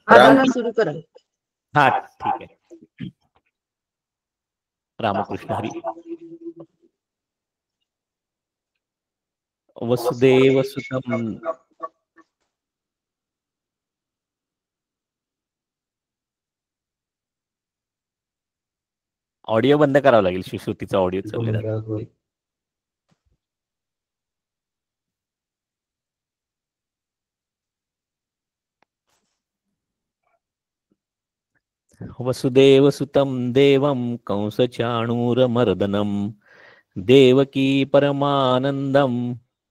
हा दादा सुरू करा. हा ठीक आहे. रामकृष्ण हरी. वसुदेव सुतम ऑडिओ बंद करावा लागेल. शिश्रुतीचा ऑडिओ चाललेला. वसुदेव सुतम देवम कंसचाणूरमर्दनम देवकी परमानंदम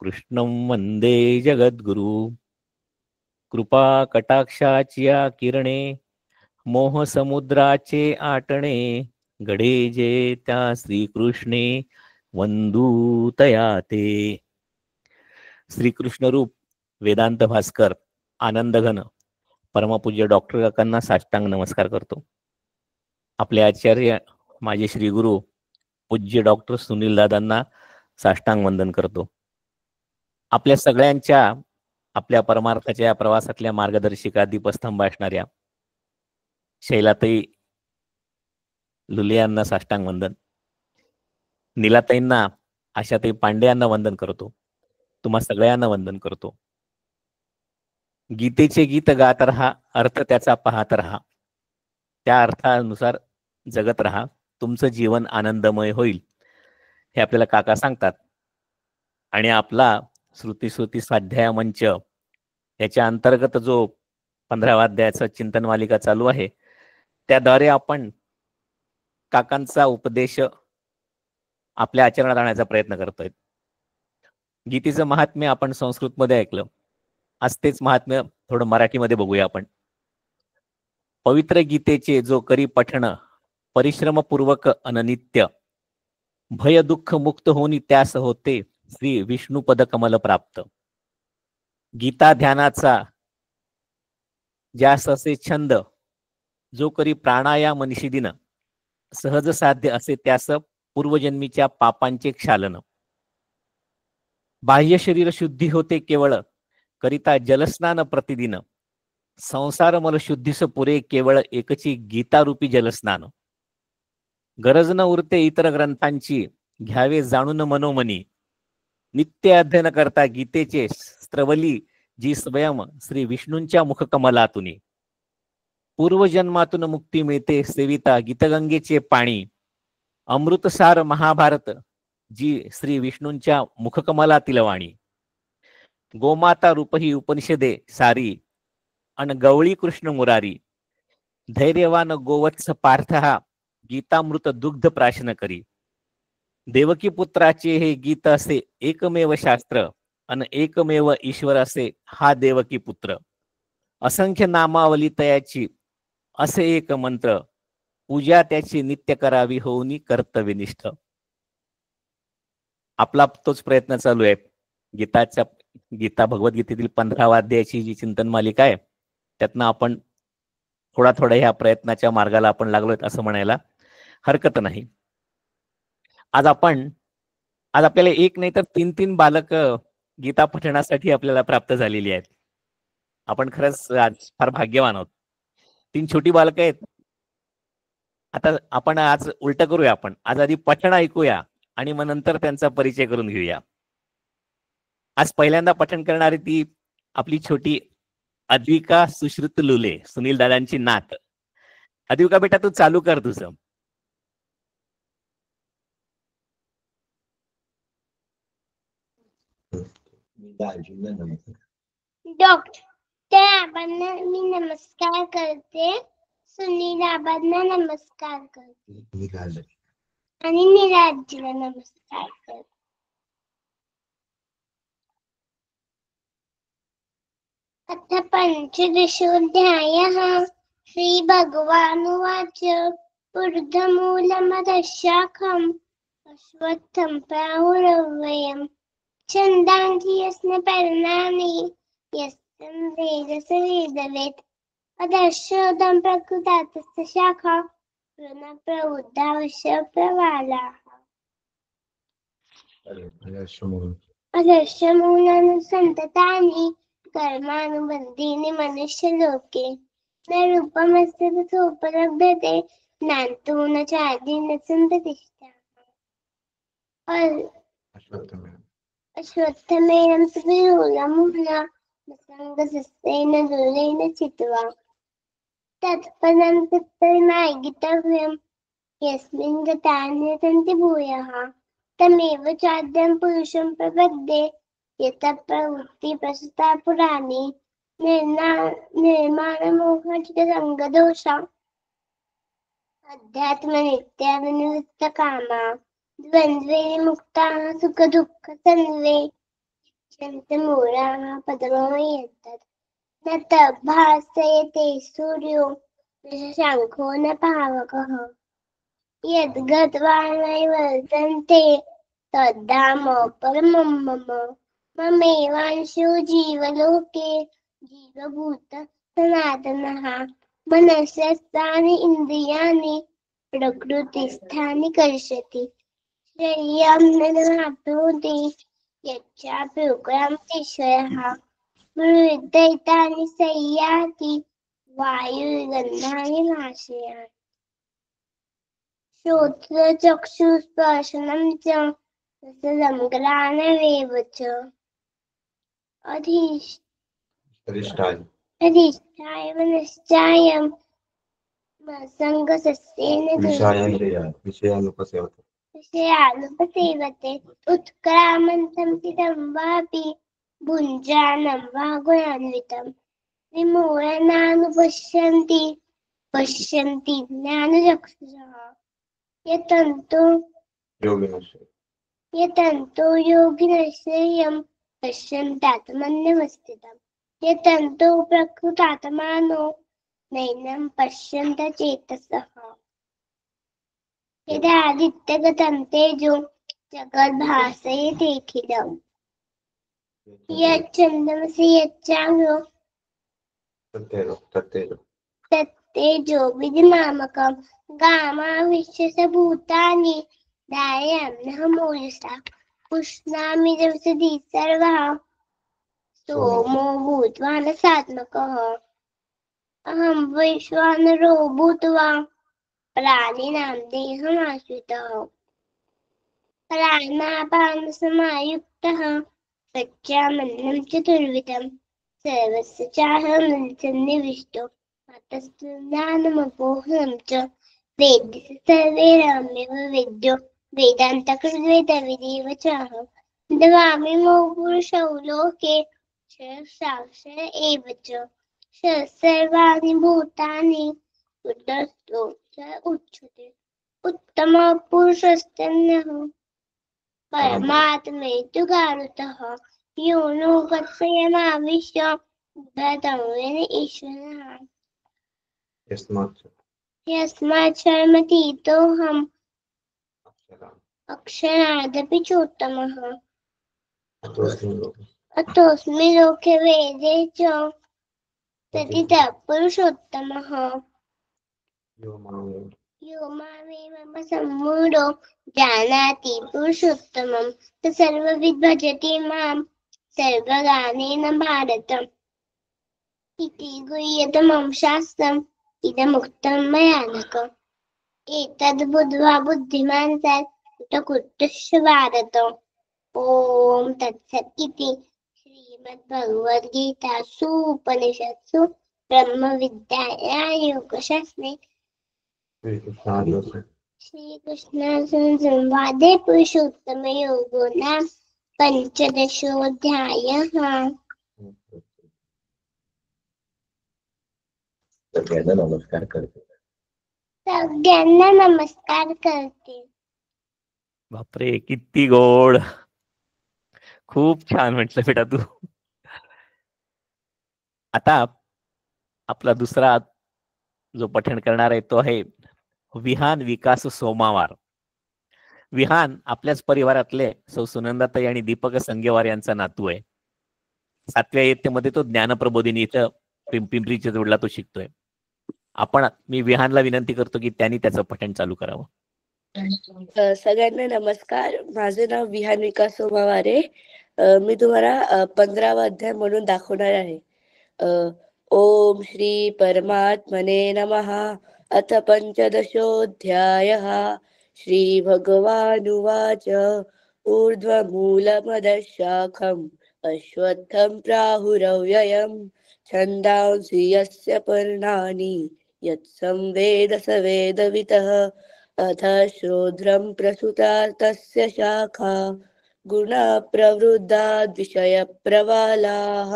कृष्णं वंदे जगद्गुरु. कृपा कटाक्षाच्या किरणे मोह समुद्राचे आटणे घडे जे त्या श्रीकृष्णे वंदू तया ते. श्रीकृष्ण रूप वेदांत भास्कर आनंद घन परमपूज्य डॉक्टर काकांना साष्टांग नमस्कार करतो. आपले आचार्य माझे श्री गुरु पूज्य डॉक्टर सुनील दादांना साष्टांग वंदन करतो. आपल्या सगळ्यांच्या आपल्या परमार्थाच्या प्रवासातल्या मार्गदर्शिका दीपस्तंभ असणाऱ्या शैलाताई लुले यांना साष्टांग वंदन. नीलाताईंना आशाताई पांडे यांना वंदन करतो. तुम्हा सगळ्यांना वंदन करतो. गीतेचे गीत गात रहा, अर्थ त्याचा पाहत रहा, त्या अर्थानुसार जगत रहा, तुमचं जीवन आनंदमय होईल हे आपल्याला काका सांगतात. आणि आपला श्रुती स्वाध्याय मंच याच्या अंतर्गत जो 15व्या अध्यायाचा चिंतन मालिका चालू आहे त्याद्वारे आपण काकांचा उपदेश आपल्या आचरणात आणण्याचा प्रयत्न करतोय. गीतेचं महात्म्य आपण संस्कृतमध्ये ऐकलं. आज तेच महात्म्य थोडं मराठीमध्ये बघूया आपण. पवित्र गीतेचे जो करी पठण परिश्रमपूर्वक अननित्य भय दुःख मुक्त होनी त्यास होते श्री विष्णुपद कमल प्राप्त. गीता ध्यानाचा ज्यास असे छंद जो करी प्राणायाम निशिदिन सहज साध्य असे त्यास पूर्वजन्मीच्या पापांचे क्षालन. बाह्य शरीर शुद्धी होते केवळ करिता जलस्नान प्रतिदिन. संसार मल शुद्धीस पुरे केवळ एकची गीतारूपी जलस्नान. गरज न उरते इतर ग्रंथांची घ्यावे जाणून मनोमनी. नित्य अध्ययन करता गीतेचे स्त्रवली जी स्वयं श्री विष्णूंच्या मुखकमलातुनी. पूर्वजन्मातून मुक्ती मिळते सेविता गीतगंगेचे पाणी. अमृतसार महाभारत जी श्री विष्णूंच्या मुखकमलातील वाणी. गोमाता रूप ही उपनिषदे सारी अन गवळी कृष्ण मुरारी. धैर्यवान गोवत्स पार्थ हा गीतामृत दुग्ध प्राशन करी. देवकी पुत्राचे हे गीत असे एकमेव शास्त्र अन एकमेव ईश्वर असे हा देवकी पुत्र. असंख्य नामावली तयाची असे एक मंत्र. पूजा त्याची नित्य करावी होऊनी कर्तव्यनिष्ठ. आपला तोच प्रयत्न चालू आहे. गीता भगवद्गीतेतील 15व्या अध्यायाची जी चिंतन मालिका आहे त्यातनं आपण थोडा ह्या प्रयत्नाच्या मार्गाला आपण लागलोय असं म्हणायला हरकत नाही. आज आपल्याला एक नाही तर 3 बालक गीता पठणासाठी आपल्याला प्राप्त झालेली आहेत. आपण खरंच आज फार भाग्यवान आहोत. 3 छोटी बालक आहेत. आता आपण आज उलट करूया. आपण आज आधी पठण ऐकूया आणि मग नंतर त्यांचा परिचय करून घेऊया. आज पहिल्यांदा पठण करणारी ती आपली छोटी अद्विका सुश्रुत लुले, सुनील दादांची नात. अद्विका बेटा तू चालू कर तुझं. डॉक्टर मी नमस्कार करते. सुनील आबांना नमस्कार करते आणि नीराजीला नमस्कार करते. अथ पंचदशोऽध्यायः. श्री भगवानुवाच ऊर्ध्वमूलमधः शाखम् अश्वत्थं प्राहुरव्ययम् छन्दांसि यस्य पर्णानि यस्तं वेदस वेदवेत् अधश्चोदं प्रकृतातस्य शाखा प्रवृद्धावश्य प्रवालाः. अधश्चमूलानि सन्ततानि कर्मानुबन्धीनि मनुष्यलोके न रूपमस्य तथोपलभ्यते नान्तो न चादि न संप्रतिष्ठा। और अश्वत्थमेनं सुविरूढमूला न संगसस्तेन दुर्गेण चित्वा तत्पदं तत्परिमार्गितव्यं यस्मिन् गता न सन्ति भूयः तमेव चाद्यं पुरुषं प्रपद्ये यतः प्रवृत्ति प्रसुता पुराणी निर्माणमोहचितसङ्गदोषा अध्यात्मनित्यानिवृत्तकामा द्वन्द्वे मुक्ताः सुखदुःखसन्वे मूढाः पदमयेतत् न तद्भासयते सूर्यो शशाङ्को न पावकः यद्गत्वा नैवर्तन्ते तद्धाम परमं मम ममेवांशो जीवलोके जीवभूतः सनातनः मनस्यस्थानि इन्द्रियाणि प्रकृतिस्थानि कर्षति श्रेयं नरमाप्नोति यच्चापि उक्रामतीश्वरः मृदैतानि संयाति वायुर्गन्धानि नाशयात् श्रोत्रचक्षुस्पर्शनं च रसनं घ्राणमेव च अधिष्ठाय मनश्चायं संगसस्तेन विषयानुपसेवते उत्क्रामन्तं चिदं वापि भुञ्जानं वा गुणान्वितं विमूढानुपश्यन्ति पश्यन्ति ज्ञानचक्षुषः यतन्तो योगिनश्रेयं पश्यन्त्यात्मन्यवस्थितं यतन्तो प्रकृतात्मानो नैनं पश्यन्त चेतसः यदादित्यगतं तेजो जगद्भासयतेऽखिलम् यच्चन्द्रमसि यच्चाग्रो तत्तेजो विधिमामकं गामाविश्य भूतानि धारयाम्यहं मूलसा पुष्णामि रसदि सर्वः सोमो भूत्वा रसात्मकः अहं वैश्वानरो भूत्वा प्राणिनां देहमाश्रितः प्राणापानसमायुक्तः सच्चामन्नं चतुर्विधं सर्वस्य चाहं सन्निविष्टो ज्ञानमपोहनं च वेद्य सर्वैरहमेव वेद्यो वेदान्तकृद्वेदविदेव चाहं दवामि मो पुरुषौ लोके साक्षर एव च सर्वाणि भूतानि कुतस्तो च उच्यते उत्तमः पुरुषस्तन्यः परमात्मेतु गारुतः यो नो गत्सयमाविश्य भूतमेन ईश्वरः यस्मात् शर्मतीतोऽहम् अक्षरादपि चोत्तमः अतोऽस्मि लोके वेदे च तदितः पुरुषोत्तमः यो मामेवं सम्मूढो जानाति पुरुषोत्तमं स सर्वविद् भजति मां सर्वगानेन भारत इति गुह्यतमं शास्त्रम् इदमुक्तं मया नघ एतद् बुद्ध्वा बुद्धिमान् कुतकुतश्च भारत ॐ तत्सत् इति श्रीमद्भगवद्गीतासु उपनिषत्सु ब्रह्मविद्यायां योगशास्त्रे श्रीकृष्णार्जुनसंवादे पुरुषोत्तमयोगो नाम पंचदशोऽध्यायः। सगळ्यांना नमस्कार करते. बापरे, किती गोड. खूप छान म्हटलं बेटा तू. आता आपला दुसरा जो पठण करणार आहे तो आहे विहान विकास सोमावार. विहान आपल्याच परिवारातले सौ सुनंदाताई आणि दीपक संगेवार यांचा नातू आहे. 7व्या इयत्तेमध्ये तो ज्ञानप्रबोधिनी इथं पिंपरीच्या जोडला तो शिकतोय. मी विहानला विनंती करतो की त्यांनी त्याचं पठण चालू करावं. सगळ्यांना नमस्कार. माझे नाव विहान विकास सोमावार आहे. मी तुम्हाला 15वा अध्याय म्हणून दाखवणार आहे. ओम श्री परमात्मने नमः। अथ पंचदशोऽध्यायः। श्री भगवानुवाच ऊर्ध्वमूलमदः शाखम् अश्वत्थं प्राहुरव्ययम् छन्दांसि यस्य पर्णानि यत्संवेद स वेदवितः। अथ श्रोध्रं प्रसुता तस्य शाखा गुणा प्रवृद्धा द्विषयप्रवालाः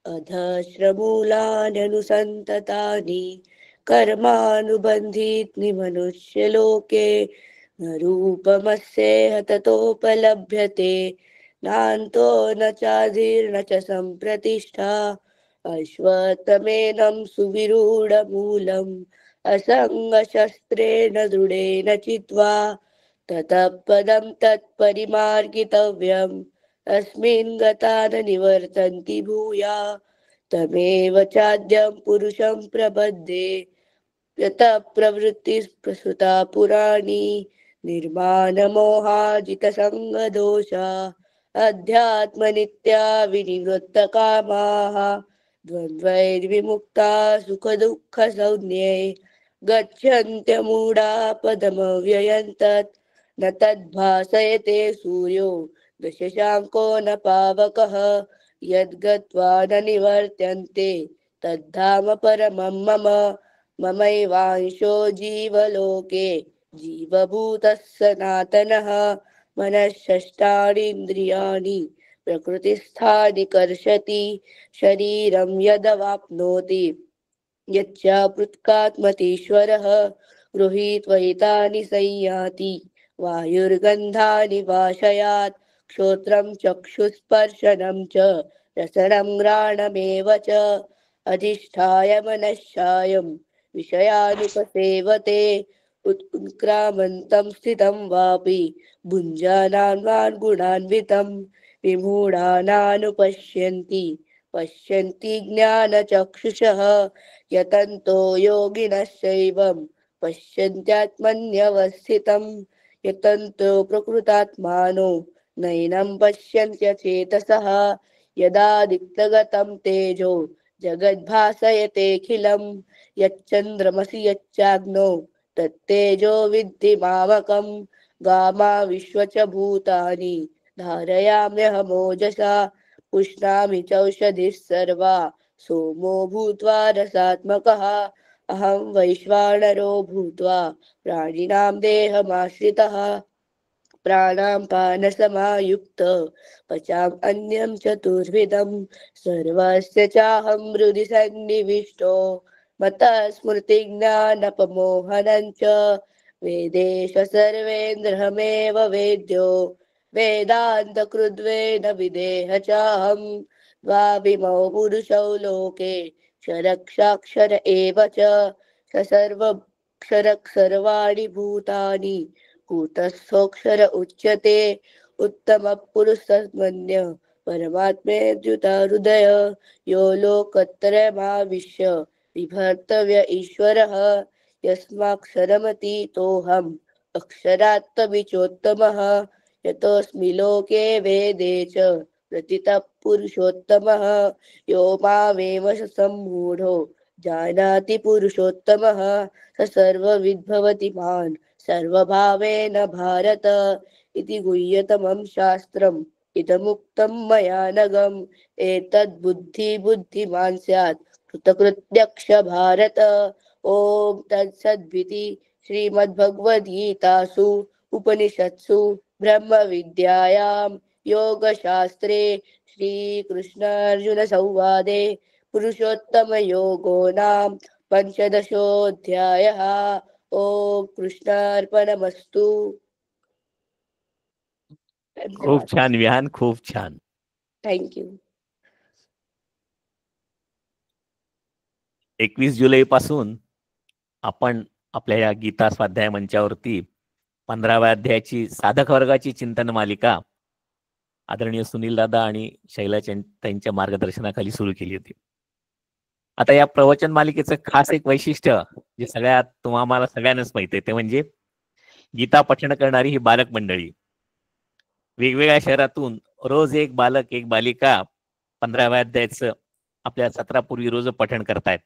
अधश्रमूलान्यनुसन्ततानि कर्मानुबन्धीनि मनुष्यलोके न रूपमस्येह ततोपलभ्यते नान्तो न चादिर्न च सम्प्रतिष्ठा अश्वत्थमेनं सुविरूढमूलम् असङ्गशस्त्रेण दृढेन चित्वा ततः पदं तत्परिमार्गितव्यम् अस्मिन् गता न निवर्तन्ति भूया तमेव चाद्यं पुरुषं प्रपद्ये यतः प्रवृत्तिः प्रसृता पुराणी निर्माणमोहाजितसङ्गदोषा अध्यात्मनित्या विनिवृत्तकामाः द्वन्द्वैर्विमुक्ता सुखदुःखसंज्ञे गच्छन्त्यमूढा पदमव्ययं तत् न तद्भासयते सूर्यो न शशाङ्को न पावकः यद्गत्वा न निवर्त्यन्ते तद्धाम परमं मम ममैवांशो जीवलोके जीवभूतः सनातनः मनःषष्ठानीन्द्रियाणि प्रकृतिस्थानि कर्षति शरीरं यदवाप्नोति यच्चापृत्कात्मतीश्वरः गृहीत्वैतानि संयाति वायुर्गन्धानि वाशयात् श्रोत्रं चक्षुस्पर्शनं च रसनं घ्राणमेव च अधिष्ठाय मनश्चायं विषयानुपसेवते उत्क्रामन्तं स्थितं वापि भुञ्जानान् गुणान्वितं विमूढानानुपश्यन्ति पश्यन्ति ज्ञानचक्षुषः यतन्तो योगिनश्चैवं पश्यन्त्यात्मन्यवस्थितं यतन्तो प्रकृतात्मानो नैनं पश्यन्त्यचेतसः यदादित्यगतं तेजो जगद्भासयतेऽखिलं यच्चन्द्रमसि यच्चाग्नौ तत्तेजो विद्धि मामकं गामा विश्वच भूतानि धारयाम्यहमोजसा पुष्णामि चौषधिः सर्वा सोमो भूत्वा रसात्मकः अहं वैश्वानरो भूत्वा प्राणिनां देहमाश्रितः प्राणापानसमायुक्त पचाम् अन्यं चतुर्विधं सर्वस्य चाहं हृदि सन्निविष्टो मतः स्मृतिज्ञानपमोहनं च वेदेश सर्वेन्द्रहमेव वेद्यो वेदान्तकृद्वेद विदेह चाहं द्वाविमौ पुरुषौ लोके क्षरक्षाक्षर एव च स सर्वक्षरः सर्वाणि भूतानि कूटस्थोऽक्षर उच्यते उत्तम पुरुषमन्य परमात्मेत्युता हृदय यो लोकत्रयमाविश्य विभर्तव्य ईश्वरः यस्माक्षरमतीतोऽहम् अक्षरात्तमिचोत्तमः यतोऽस्मि लोके वेदे च प्रतितः पुरुषोत्तमः यो मामेव स सम्मूढो जानाति पुरुषोत्तमः स सर्वविद्भवति मान् सर्वभावेन भारत इति गुह्यतमं शास्त्रम् इदमुक्तं मया नघम् एतद्बुद्धिमान् स्यात् कृतकृत्यक्ष भारत ओम तत्सद्भिति श्रीमद्भगवद्गीतासु उपनिषत्सु ब्रह्मविद्यायां योगशास्त्रे श्रीकृष्णार्जुनसंवादे पुरुषोत्तमयोगो नाम पंचदशोऽध्यायः। ओम कृष्णार्पणमस्तु। खूप छान विहान, खूप छान. थँक्यू. 21 जुलै पासून आपण आपल्या या गीता स्वाध्याय मंचावरती 15व्या अध्यायाची साधक वर्गाची चिंतन मालिका आदरणीय सुनील दादा आणि शैला त्यांच्या मार्गदर्शनाखाली सुरू केली होती. आता या प्रवचन मालिकेचं खास एक वैशिष्ट्य जे सगळ्यात तुम्हाला सगळ्यांनाच माहिती आहे ते म्हणजे गीता पठण करणारी ही बालक मंडळी. वेगवेगळ्या शहरातून रोज एक बालक एक बालिका 15व्या अध्यायाचं आपल्या सत्रापूर्वी रोज पठण करतायत.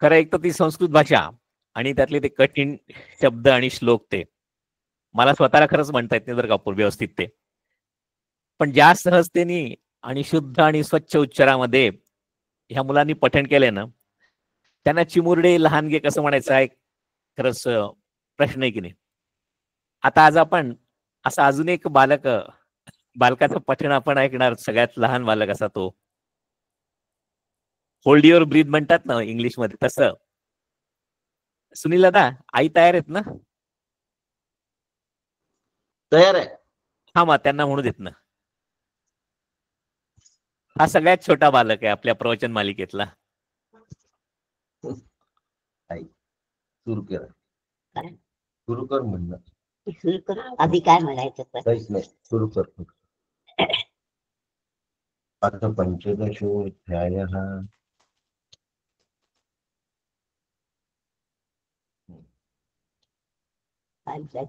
खरं एक तर ती संस्कृत भाषा आणि त्यातले ते कठीण शब्द आणि श्लोक ते मला स्वतःला खरंच म्हणता येत नाही बरं का व्यवस्थित ते. पण ज्या सहजतेने आणि शुद्ध आणि स्वच्छ उच्चारामध्ये ह्या मुलांनी पठण केले ना, त्यांना चिमुरडे लहानगे कसं म्हणायचं आहे खरंच प्रश्न आहे की नाही. आता आज आपण असा अजून एक बालकाचं पठण आपण ऐकणार. सगळ्यात लहान बालक असा तो होल्ड युअर ब्रीथ म्हणतात ना इंग्लिश मध्ये, तसं. सुनील दादा, आई तयार आहेत ना? तयार आहे. हा मग त्यांना म्हणू देत ना. हा सगळ्यात छोटा बालक आहे आपल्या प्रवचन मालिकेतला. सुरू कर, काय? सुरू कर म्हणणं. सुरू कर. आधी काय म्हणायचं तर? काहीच नाही, सुरू कर. अथ पंचदशोऽध्यायः.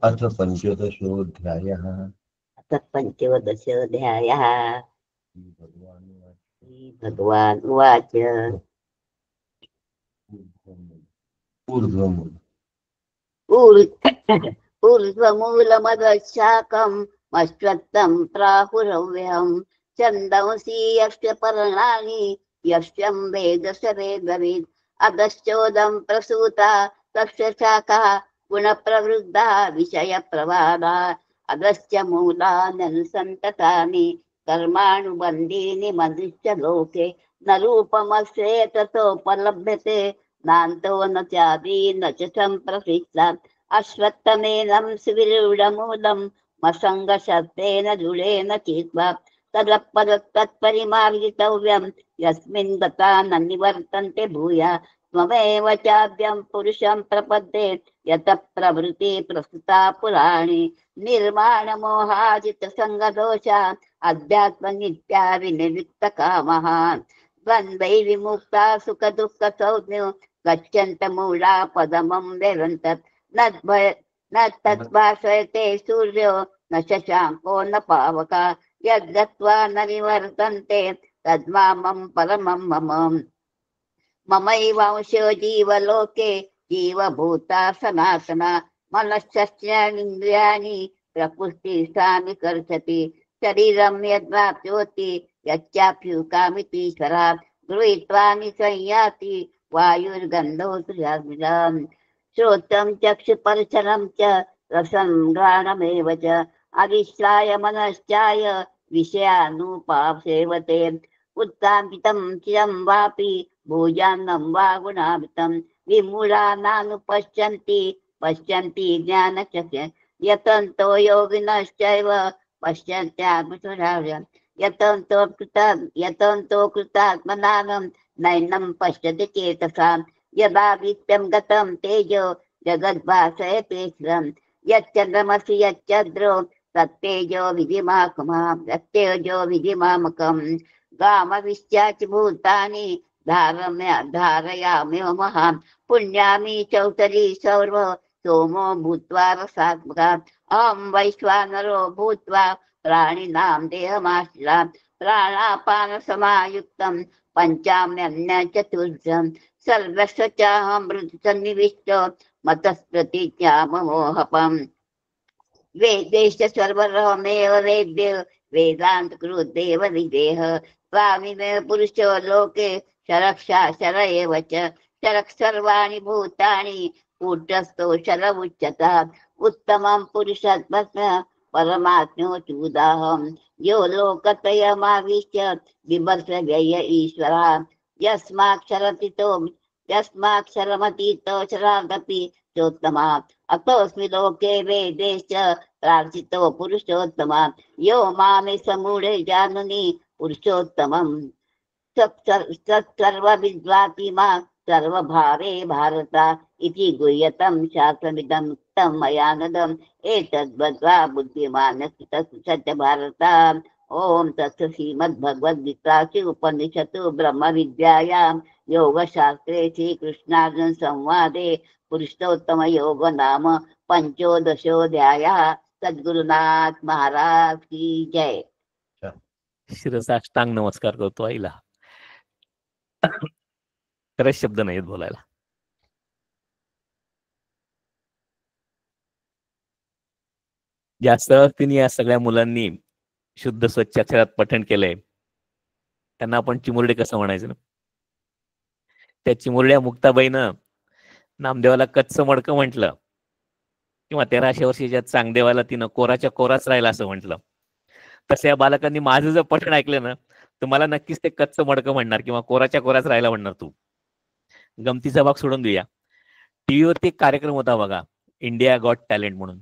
अथ पंचदशोऽध्यायः. आता पंचदशोऽध्यायः. भगवानुवाच. भगवान उवाच. ऊर्ध्वमूलम् ऊर्ध्वमूलमदशाकम् अश्वत्थम् प्राहुरव्यहम् छन्दंसि यस्य पर्णानि यस्यं वेदसरेदवित् अधश्चोदम् प्रसूता तस्य शाखा गुणप्रवृद्धा विषयप्रवादा अधश्च मूलान्यनुसन्ततानि कर्माणुबन्धीनि मनुष्य लोके न रूपमस्ये ततोपलभ्यते नान्तो न चादि न च सम्प्रतिष्ठात् अश्वत्थमेनं सुविरूढमूलं मसङ्गशब्देन दृढेन चित्वा तत्परिमार्गितव्यं यस्मिन् गता न निवर्तन्ते भूया त्वमेव चाद्यं पुरुषं प्रपद्ये यतः प्रवृत्ति प्रस्तुता पुराणी निर्माणमोहाजितसङ्गदोषा अध्यात्मनित्या विनिवृत्तकामः द्वन्द्वै विमुक्ता सुखदुःखसंज्ञो गच्छन्त मूढा पदमं व्यरन्तत् न तद्भासयते सूर्यो न शशाङ्को न पावका यद्गत्वा न निवर्तन्ते तद्मामं परमं मम ममैवांशो जीवलोके जीवभूता सनातना मनश्चेन्द्रियाणि प्रकृतिस्थानि कर्षति शरीरं यद्वाप्नोति यच्चाप्युकामितीश्वरात् गृहीत्वा निसंयाति वायुर्गन्धोऽसुरामिदम् श्रोत्रं चक्षुस्पर्शनं च रसं घ्राणमेव च अधिष्ठाय मनश्चाय विषयानुपासेवते उत्तापितं चिरं वापि भोजान्नं वा गुणामृतं विमूढा नानुपश्यन्ति पश्यन्ति ज्ञानचक्षुः यतन्तो योगिनश्चैव पश्यन्त्यात्मसुराव्यं यतन्तो कृतात्मनानं नैनं पश्यति चेतसां यदा वित्तं गतं तेजो जगद्भासयते स्थिरं यच्चन्द्रमसि यच्चन्द्रो तत्तेजो विधिमाकमां विधिमामकं गामविश्याचि भूतानि धारयामि महान् पुण्यामि चौतरी सौर्व सोमो भूत्वा रसात्मका अहं वैश्वानरो भूत्वा प्राणिनां देहमाश्रितां प्राणापानसमायुक्तं पञ्चाम्यन्न चतुर्भुजं सर्वस्य चाहं मृतसन्निविष्टो मतस्प्रतिज्ञाममोहपम् वेदेश सर्वमेव वेद्य वेदान्तकृदेव विदेह स्वामिमेव पुरुषो लोके शरक्षाक्षर एव च शरक् सर्वाणि भूतानि कूटस्थो शर उच्यते उत्तमं पुरुषत्वस्य परमात्मोऽच्युदाहं यो लोकत्रयमाविश्य बिभर्ष व्यय ईश्वरा यस्माक्षरमतीतो शरादपि चोत्तमा अतोऽस्मि लोके वेदे च प्रार्थितो पुरुषोत्तमा यो मामे समूढे जानुनि पुरुषोत्तमं सर्वविद्वाति मा सर्वभावे भारत इति गुह्यतं शास्त्रमिदं तं मया नदम् एतद्वद्वा बुद्धिमान् सत्य भारत ओम तत् श्रीमद्भगवद्गीतासु उपनिषत्सु ब्रह्मविद्यायां योगशास्त्रे श्रीकृष्णार्जुन संवादे पुरुषोत्तम योग नाम पंचोदशोऽध्यायः। सद्गुरुनाथ महाराज की जय। शिरसाष्टांग नमस्कार करतो आईला. खरंच शब्द नाहीत बोलायला. ज्या सहजतेने या सगळ्या मुलांनी शुद्ध स्वच्छ अक्षरात पठण केलंय त्यांना आपण चिमुरडे कसं म्हणायचं ना. त्या चिमुरड्या मुक्ताबाईनं नामदेवाला कच्चं मडकं म्हटलं किंवा 1300 वर्षाच्या चांगदेवाला तिनं कोराच्या कोराच राहिला असं म्हटलं. तसं या बालकांनी माझं जर पठण ऐकलं ना तर मला नक्कीच ते कच्चं मडकं म्हणणार किंवा कोराच्या कोराच राहायला म्हणणार. तू गमतीचा भाग सोडून देऊया. टीव्हीवरती एक कार्यक्रम होता बघा, इंडिया गॉट टॅलेंट म्हणून.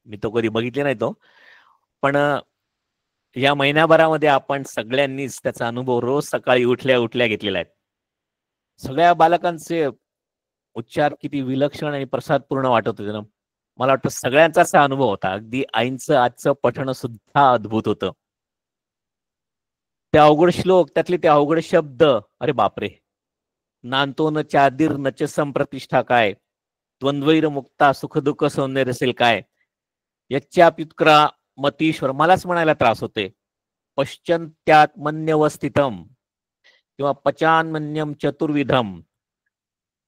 मी तो कधी बघितले नाही तो, पण या महिन्याभरामध्ये आपण सगळ्यांनीच त्याचा अनुभव रोज सकाळी उठल्या उठल्या घेतलेला आहे. सगळ्या बालकांचे उच्चार किती विलक्षण आणि प्रसादपूर्ण वाटत होते ना. मला वाटतं सगळ्यांचा असा अनुभव होता. अगदी आईंचं आजचं पठण सुद्धा अद्भुत होतं. ते अवघड श्लोक, त्यातले ते अवघड शब्द, अरे बापरे. नांतो न चादीर नच संप्रतिष्ठा काय, द्वंद्वैर मुक्ता सुख दुःख सौंदर्य असेल काय, यच्चाप्युत्क्रा मतीश्वर, मलाच म्हणायला त्रास होते. पश्चंत्यात्मन्यवस्थितम किंवा पचान्मन्यम चतुर्विधम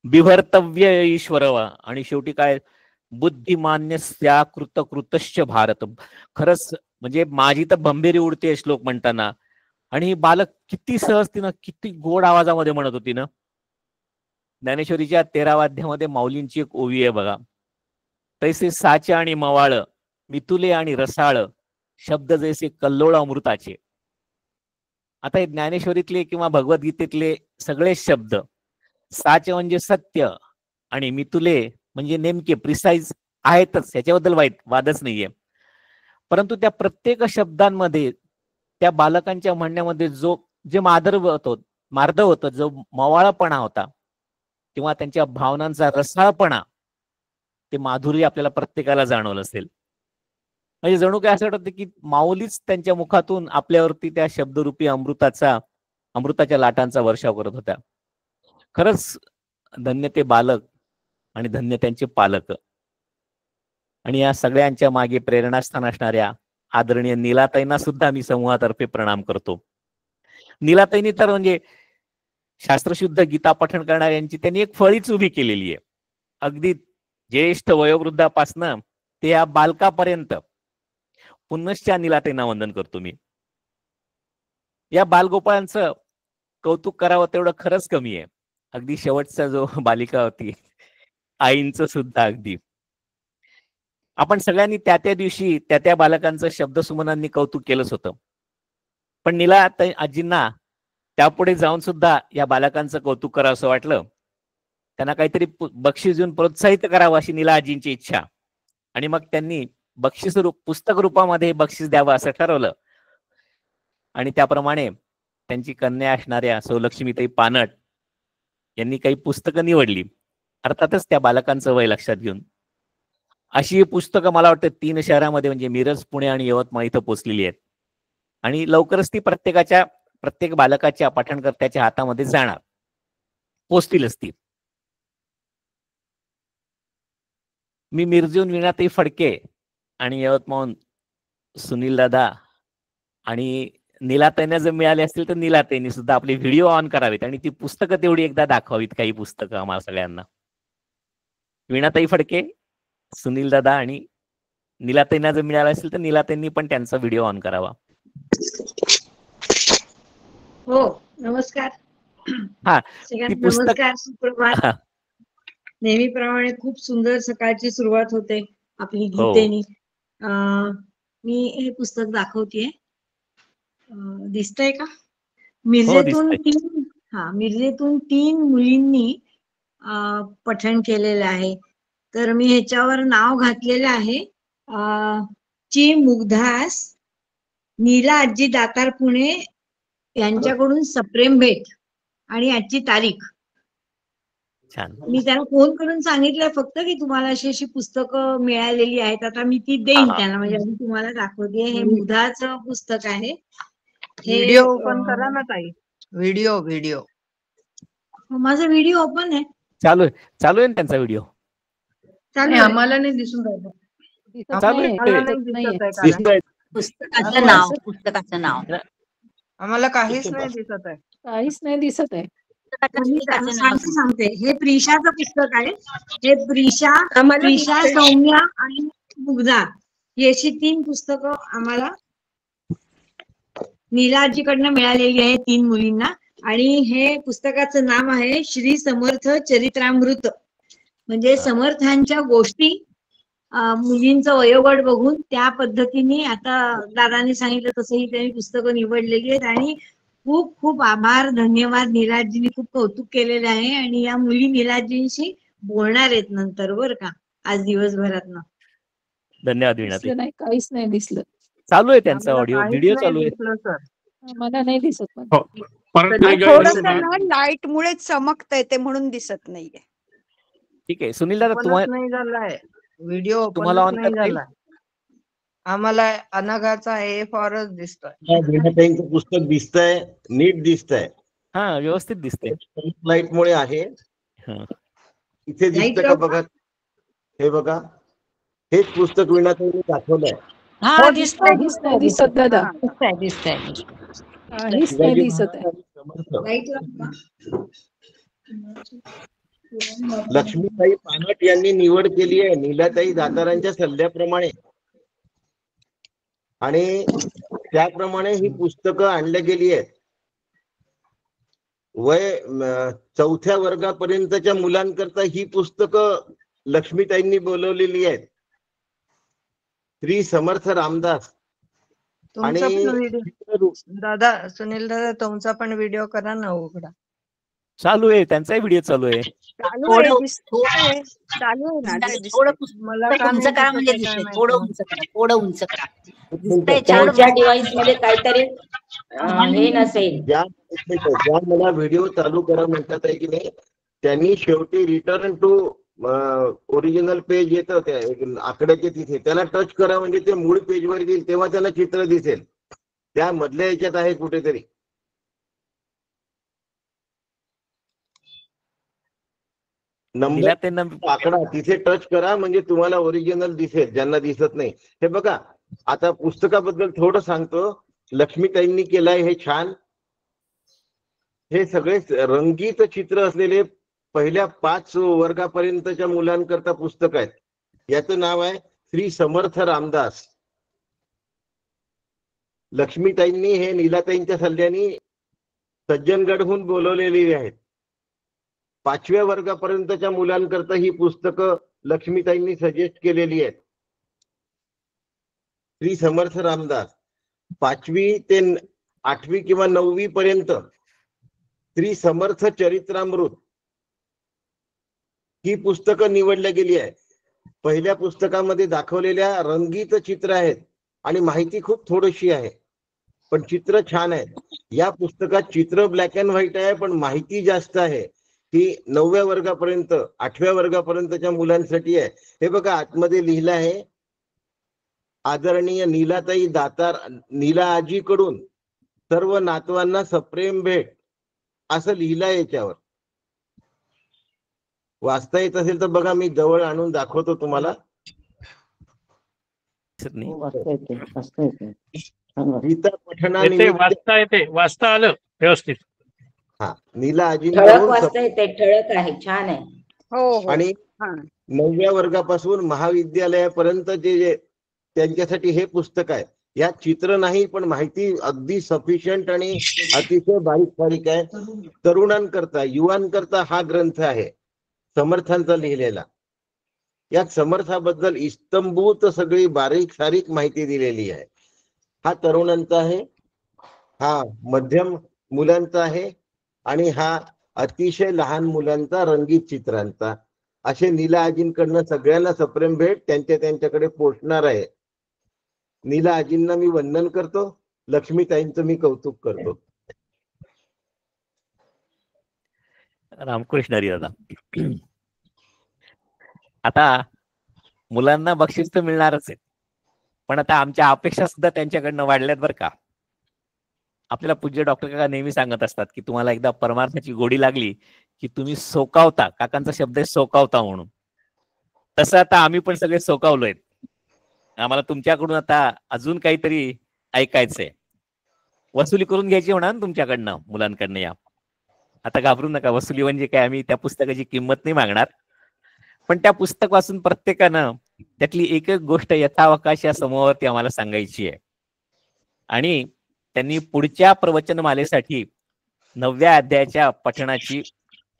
बिभर्तव्य ईश्वर, आणि शेवटी काय, बुद्धिमान्यस्याकृत कृतश्च भारत. खरंच म्हणजे माझी तर भंभेरी उडते श्लोक म्हणताना. आणि ही बालक किती सहजतीनं किती गोड आवाजामध्ये म्हणत होती ना. ज्ञानेश्वरीच्या 13व्या अध्यायामध्ये माऊलींची एक ओवी आहे बघा. तैसे साचे आणि मवाळ, मितुले आणि रसाळ, शब्द जैसे कल्लोळ अमृताचे. आता हे ज्ञानेश्वरीतले किंवा भगवद्गीतेतले सगळे शब्द, साच म्हणजे सत्य आणि मितुले म्हणजे नेमके प्रिसाइज आहेतच, याच्याबद्दल वादच नाहीये. परंतु त्या प्रत्येक शब्दांमध्ये त्या बालकांच्या म्हणण्यामध्ये जे मार्दव होतं, जो मवाळपणा होता किंवा त्यांच्या भावनांचा रसाळपणा, ते माधुर्य आपल्याला प्रत्येकाला जाणवलं असेल. म्हणजे जणू काय असं वाटतं की माऊलीच त्यांच्या मुखातून आपल्यावरती त्या शब्दरूपी अमृताच्या लाटांचा वर्षाव करत होत्या. खरंच धन्य ते बालक आणि धन्य त्यांचे पालक. आणि या सगळ्यांच्या मागे प्रेरणास्थान असणाऱ्या आदरणीय नीलाताईंना सुद्धा मी समूहातर्फे प्रणाम करतो. नीलाताईंनी तर म्हणजे शास्त्रशुद्ध गीता पठण करणाऱ्यांची त्यांनी एक फळीच उभी केलेली आहे. अगदी ज्येष्ठ वयोवृद्धापासनं ते या बालकापर्यंत पुनश्च नीलाताईंना वंदन करतो मी. या बालगोपाळांचं कौतुक करावं तेवढं खरंच कमी आहे. अगदी शेवटचा जो बालिका होती, आईंचं सुद्धा अगदी. आपण सगळ्यांनी त्या दिवशी त्या बालकांचं शब्दसुमनांनी कौतुक केलंच होतं. पण नीलाताई आजींना त्यापुढे जाऊन सुद्धा या बालकांचं कौतुक करावं असं वाटलं. त्यांना काहीतरी बक्षीस देऊन प्रोत्साहित करावं अशी नीला आजींची इच्छा. आणि मग त्यांनी बक्षीस पुस्तक रूपामध्ये बक्षीस द्यावं असं ठरवलं. आणि त्याप्रमाणे त्यांची कन्या असणाऱ्या सौलक्ष्मीताई पानट यांनी काही पुस्तकं निवडली, अर्थातच त्या बालकांचं वय लक्षात घेऊन. अशी ही पुस्तकं मला वाटतं 3 शहरामध्ये म्हणजे मिरज, पुणे आणि यवतमाळ इथं पोचलेली आहेत. आणि लवकरच ती प्रत्येक बालकाच्या पाठणकर्त्याच्या हातामध्ये जाणार, पोचतीलच ती. मी मिरजून वीणाताई फडके आणि यवतमाळहून सुनील दादा आणि नीलाताईंना जर मिळाले असतील तर नीलाताईंनी सुद्धा आपले व्हिडिओ ऑन करावेत आणि ती पुस्तकं तेवढी एकदा दाखवावीत, काही पुस्तकं आम्हाला सगळ्यांना. वीणाताई फडके, सुनील दादा आणि नीलाताईंना जर मिळालं असेल तर नीलाताईंनी पण त्यांचा व्हिडिओ ऑन करावा. हो, नमस्कार. हा, सगळ्यांना नमस्कार, सुप्रभात. नेहमीप्रमाणे खूप सुंदर सकाळची सुरुवात होते आपली गीतेनी. मी हे पुस्तक दाखवतेय, दिसतंय का? मिरजेतून 3 मुलींनी पठण केलेलं आहे. तर मी ह्याच्यावर नाव घातलेलं आहे ची मुग्धास, नीला आजी दातार पुणे यांच्याकडून सप्रेम भेट आणि आजची तारीख. मी त्यांना फोन करून सांगितलं फक्त की तुम्हाला अशी पुस्तकं मिळालेली आहेत, आता मी ती देईन त्यांना. म्हणजे मी तुम्हाला दाखवते, हे मुग्धाचं पुस्तक आहे. हे व्हिडिओ ओपन करा ना ताई. व्हिडिओ माझा व्हिडिओ ओपन आहे, चालू आहे ना त्यांचा व्हिडिओ. चालू. आम्हाला नाही दिसून राहिलं. पुस्तकाचं नाव आम्हाला काहीच नाही दिसत आहे. काहीच नाही दिसत आहे. पुस्तकातल्या लेखकाचं नाव सांगते सांगते हे प्रिशाचं पुस्तक आहे. हे प्रिशा आम्हाला सौम्या आणि मुग्धा ही अशी 3 पुस्तकं आम्हाला नीलाजीकडनं मिळालेली आहे 3 मुलींना. आणि हे पुस्तकाचं नाव आहे श्री समर्थ चरित्रामृत. म्हणजे समर्थांच्या गोष्टी मुलींचं वयोगट बघून त्या पद्धतीने आता दादाने सांगितलं तसंही त्यांनी पुस्तकं निवडलेली आहेत. आणि खूप खूप आभार धन्यवाद. नीलाजींनी खूप कौतुक केलेलं आहे आणि या मुली नीलाजींशी बोलणार आहेत नंतर बरं का आज दिवसभरात. धन्यवाद वीणाताई. नाही काहीच नाही दिसलं. चालू आहे त्यांचा आम्हाला ऑडिओ काहीच व्हिडिओ नाही चालू आहे. दिसलं सर. मला नाही दिसत पण. थोडस ना लाईट मुळे चमकतंय ते म्हणून दिसत नाहीये. ठीक आहे सुनील दादा ओपनच नाही झालाय व्हिडिओ. तुम्हाला ऑन नाही करता येईल? झाला. आम्हाला अनघाचा ए फॉरच दिसतोय. वीणाताईंचं पुस्तक दिसतंय, नीट दिसतंय. हा व्यवस्थित दिसते. लाईट मुळे आहे. हा. इथे दिसतं का बघा. हे बघा हेच पुस्तक वीणाताईंनी दाखवलंय. हा दिसतंय दिसतंय दिसत दादा. दिसतंय. काहीच नाही दिसत आहे. लक्ष्मीताई पानट यांनी निवड केली आहे नीलाताई दातारांच्या सल्ल्याप्रमाणे. आणि त्याप्रमाणे ही पुस्तकं आणली गेली आहेत. वय 4थ्या वर्गापर्यंतच्या मुलांकरता ही पुस्तकं लक्ष्मीताईंनी बोलवलेली आहेत. श्री समर्थ रामदास. तुमचा पण व्हिडिओ दादा सुनील दादा तुमचा पण व्हिडिओ करा ना उघडा. चालू आहे त्यांचाही व्हिडिओ चालू आहे. चालू आहे दिसतंय. चालू आहे ना ते थोडं दिसतंय. मला पुस्तक का उंच नाही करा दिसत म्हणजे आहे काय दिसतंय. माहिती. थोडं उंच करा. थोडं उंच करा. दिसतंय छान. त्यांच्या डिव्हाइस मध्ये काहीतरी हे नसेल. ज्या मला व्हिडिओ चालू करा म्हणतात आहे की नाही त्यांनी शेवटी रिटर्न टू ओरिजिनल पेज येतं त्या आकड्याचे तिथे त्याला टच करा म्हणजे ते मूळ पेजवर येईल तेव्हा त्याला चित्र दिसेल. त्या मधल्या याच्यात आहे कुठेतरी. नंबर आकडा तिथे टच करा म्हणजे तुम्हाला ओरिजिनल दिसेल ज्यांना दिसत नाही. हे बघा आता पुस्तकाबद्दल थोडं सांगतो. लक्ष्मीताईंनी केलंय हे छान. हे सगळे रंगीत चित्र असलेले पहिल्या 5 वर्गापर्यंतच्या मुलांकरता पुस्तक आहेत. याचं नाव आहे श्री समर्थ रामदास. लक्ष्मीताईंनी हे नीलाताईंच्या सल्ल्याने सज्जनगडहून बोलवलेली आहेत. 5व्या वर्गापर्यंतच्या मुलांकरता ही पुस्तकं लक्ष्मीताईंनी सजेस्ट केलेली आहेत. श्री समर्थ रामदास 5वी ते 8वी किंवा 9वी पर्यंत श्री समर्थ चरित्रामृत ही पुस्तकं निवडल्या गेली आहे. पहिल्या पुस्तकामध्ये दाखवलेल्या रंगीत चित्र आहेत आणि माहिती खूप थोडीशी आहे पण चित्र छान आहे. या पुस्तकात चित्र ब्लॅक अँड व्हाईट आहे पण माहिती जास्त आहे. ही 9व्या वर्गापर्यंत 8व्या वर्गापर्यंतच्या मुलांसाठी आहे. हे बघा आतमध्ये लिहिलं आहे आदरणीय नीलाताई दातार नीला आजीकडून सर्व नातवांना सप्रेम भेट असं लिहिलं आहे याच्यावर. वाचता येत असेल तर बघा मी जवळ आणून दाखवतो तुम्हाला. गीता वाचता येते वाचता आलं व्यवस्थित. हा नीला आजी ठळक वाचता येते. ठळक आहे छान आहे. हो आणि 9व्या वर्गापासून महाविद्यालयापर्यंत जे त्यांच्यासाठी हे पुस्तक आहे. यात चित्र नाही पण माहिती अगदी सफिशियंट आणि अतिशय बारीक बारीक आहे. तरुणांकरता युवांकरता हा ग्रंथ आहे समर्थांचा लिहिलेला. यात समर्थाबद्दल इस्तंभूत सगळी बारीक सारीक माहिती दिलेली आहे. हा तरुणांचा आहे, हा मध्यम मुलांचा आहे आणि हा अतिशय लहान मुलांचा रंगीत चित्रांचा. असे नीला आजींकडनं सगळ्यांना सप्रेम भेट त्यांच्याकडे पोचणार आहे. नीला आजींना मी वंदन करतो. लक्ष्मीताईंचं मी कौतुक करतो. रामकृष्ण हरी दादा. आता मुलांना बक्षीस तर मिळणारच आहे पण आता आमच्या अपेक्षा सुद्धा त्यांच्याकडनं वाढल्यात बरं का. आपल्याला पूज्य डॉक्टर काका नेहमी सांगत असतात की तुम्हाला एकदा परमार्थाची गोडी लागली की तुम्ही सोकावता. काकांचा शब्द आहे सोकावता म्हणून. तसं आता आम्ही पण सगळे सोकावलोय. आम्हाला तुमच्याकडून आता अजून काहीतरी ऐकायचंय. वसुली करून घ्यायची म्हणा तुमच्याकडनं मुलांकडनं. या आता घाबरू नका, वसुली म्हणजे काय, आम्ही त्या पुस्तकाची किंमत नाही मागणार, पण त्या पुस्तक वाचून प्रत्येकानं त्यातली एक एक गोष्ट यथावकाश या समूहावरती आम्हाला सांगायची आहे. आणि त्यांनी पुढच्या प्रवचनमालेसाठी 9व्या अध्यायाच्या पठणाची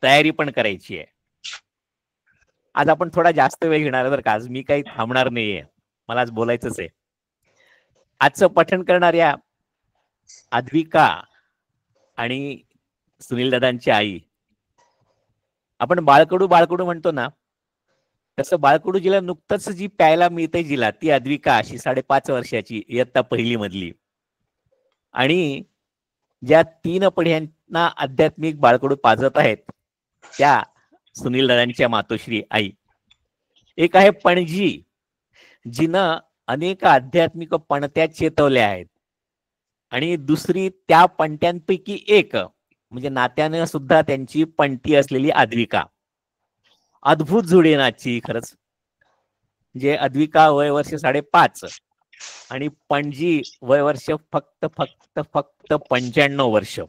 तयारी पण करायची आहे. आज आपण थोडा जास्त वेळ घेणार बरं का, आज मी काही थांबणार नाहीये, मला आज बोलायचंच आहे. आजचं पठण करणाऱ्या अद्विका आणि सुनील दादांची आई, आपण बाळकडू बाळकडू म्हणतो ना, तसं बाळकडू जिला नुकतंच जी प्यायला मिळते जिला, ती अद्विका अशी 5.5 वर्षाची, इयत्ता 1ली मधली. आणि ज्या 3 पिढ्यांना आध्यात्मिक बाळकडू पाजत आहेत त्या सुनील दादांच्या मातोश्री आई. एक आहे पणजी, जिनं अनेक आध्यात्मिक पणत्या चेतवल्या आहेत. आणि दुसरी त्या पणत्यांपैकी एक म्हणजे नात्यानं सुद्धा त्यांची पणती असलेली अद्विका. अद्भुत जुडी नाची खरंच. जे अद्विका वय वर्ष 5.5 आणि पणजी वय वर्ष फक्त फक्त फक्त 95 वर्ष.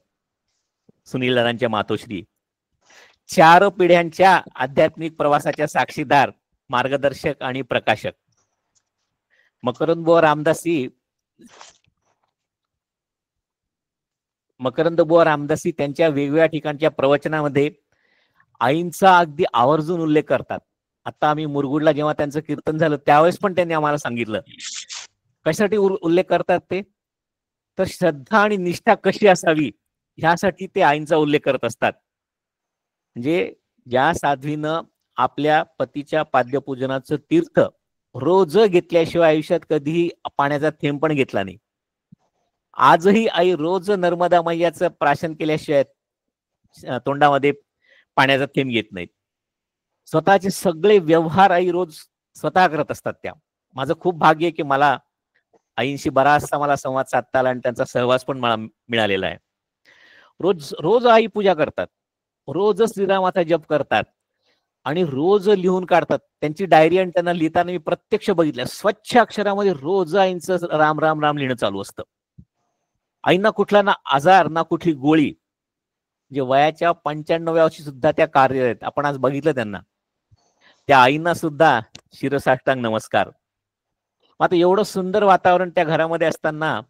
सुनील दादांच्या मातोश्री 4 पिढ्यांच्या आध्यात्मिक प्रवासाच्या साक्षीदार, मार्गदर्शक आणि प्रकाशक. मकरंद बुवा रामदासी त्यांच्या वेगवेगळ्या ठिकाणच्या प्रवचनामध्ये आईंचा अगदी आवर्जून उल्लेख करतात. आता आम्ही मुरगुडला जेव्हा त्यांचं कीर्तन झालं त्यावेळेस पण त्यांनी आम्हाला सांगितलं. कशासाठी उल्लेख करतात ते, तर श्रद्धा आणि निष्ठा कशी असावी ह्यासाठी ते आईंचा उल्लेख करत असतात. म्हणजे ज्या साध्वीनं आपल्या पतीच्या पाद्यपूजनाचं तीर्थ रोज घेतल्याशिवाय आयुष्यात कधीही पाण्याचा थेंब पण घेतला नाही, आजही आई रोज नर्मदा मैयाचं प्राशन केल्याशिवाय तोंडामध्ये पाण्याचा थेंब घेत नाहीत. स्वतःचे सगळे व्यवहार आई रोज स्वतः करत असतात. त्या माझं खूप भाग्य आहे की मला आईंशी बराचसा मला संवाद साधता आला आणि त्यांचा सहवास पण मला मिळालेला आहे. रोज रोज आई पूजा करतात, रोज श्रीरामाचा जप करतात आणि रोज लिहून काढतात. त्यांची डायरी आणि त्यांना लिहिताना मी प्रत्यक्ष बघितलं, स्वच्छ अक्षरामध्ये रोज आईंचं राम राम राम लिहिणं चालू असतं. आईंना कुठला ना आजार ना कुठली गोळी. जे वयाच्या 95व्या वर्षी सुद्धा त्या कार्य आहेत. आपण आज बघितलं त्यांना, त्या आईंना सुद्धा शिरसाष्टांग नमस्कार. आता एवढं सुंदर वातावरण त्या घरामध्ये असताना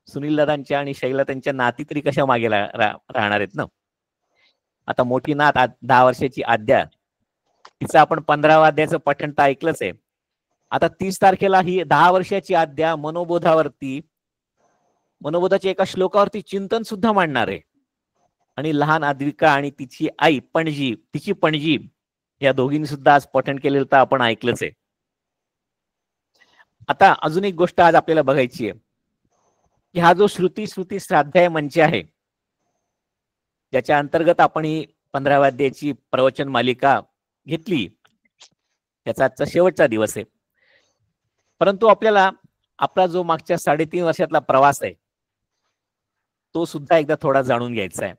सुनील दादांच्या आणि शैला त्यांच्या नाती तरी कशा मागे राहणार आहेत ना. आता मोठी नात 10 वर्षाची आद्या, तिचं आपण 15व्या अध्यायाचं पठण तर ऐकलंच आहे. आता 30 तारखेला ही 10 वर्षाची आद्या मनोबोधाच्या एका श्लोकावरती चिंतन सुद्धा मांडणार आहे. आणि लहान अद्विका आणि तिची आई तिची पणजी या दोघींनी सुद्धा आज पठण केलेलं तर आपण ऐकलंच आहे. आता अजून एक गोष्ट आज आपल्याला बघायची आहे की हा जो श्रुती श्राध्याय मंच आहे, ज्याच्या अंतर्गत आपण ही 15व्या अध्यायाची प्रवचन मालिका घेतली, त्याचा आजचा शेवटचा दिवस आहे. परंतु आपल्याला आपला जो मागच्या 3.5 वर्षातला प्रवास आहे तो सुद्धा एकदा थोडा जाणून घ्यायचा आहे.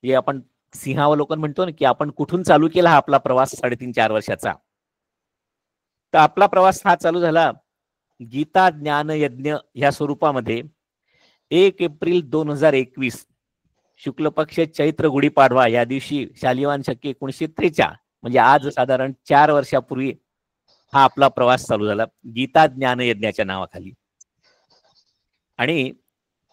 जे आपण सिंहावलोकन म्हणतो ना, की आपण कुठून चालू केला हा आपला प्रवास 3.5-4 वर्षाचा. तर आपला प्रवास हा चालू झाला गीता ज्ञान यज्ञ ह्या स्वरूपामध्ये 1 एप्रिल 2021 शुक्ल पक्ष चैत्र गुढीपाडवा या दिवशी शालिवान शके 1943, म्हणजे आज साधारण 4 वर्षापूर्वी हा आपला प्रवास चालू झाला गीता ज्ञान यज्ञाच्या नावाखाली. आणि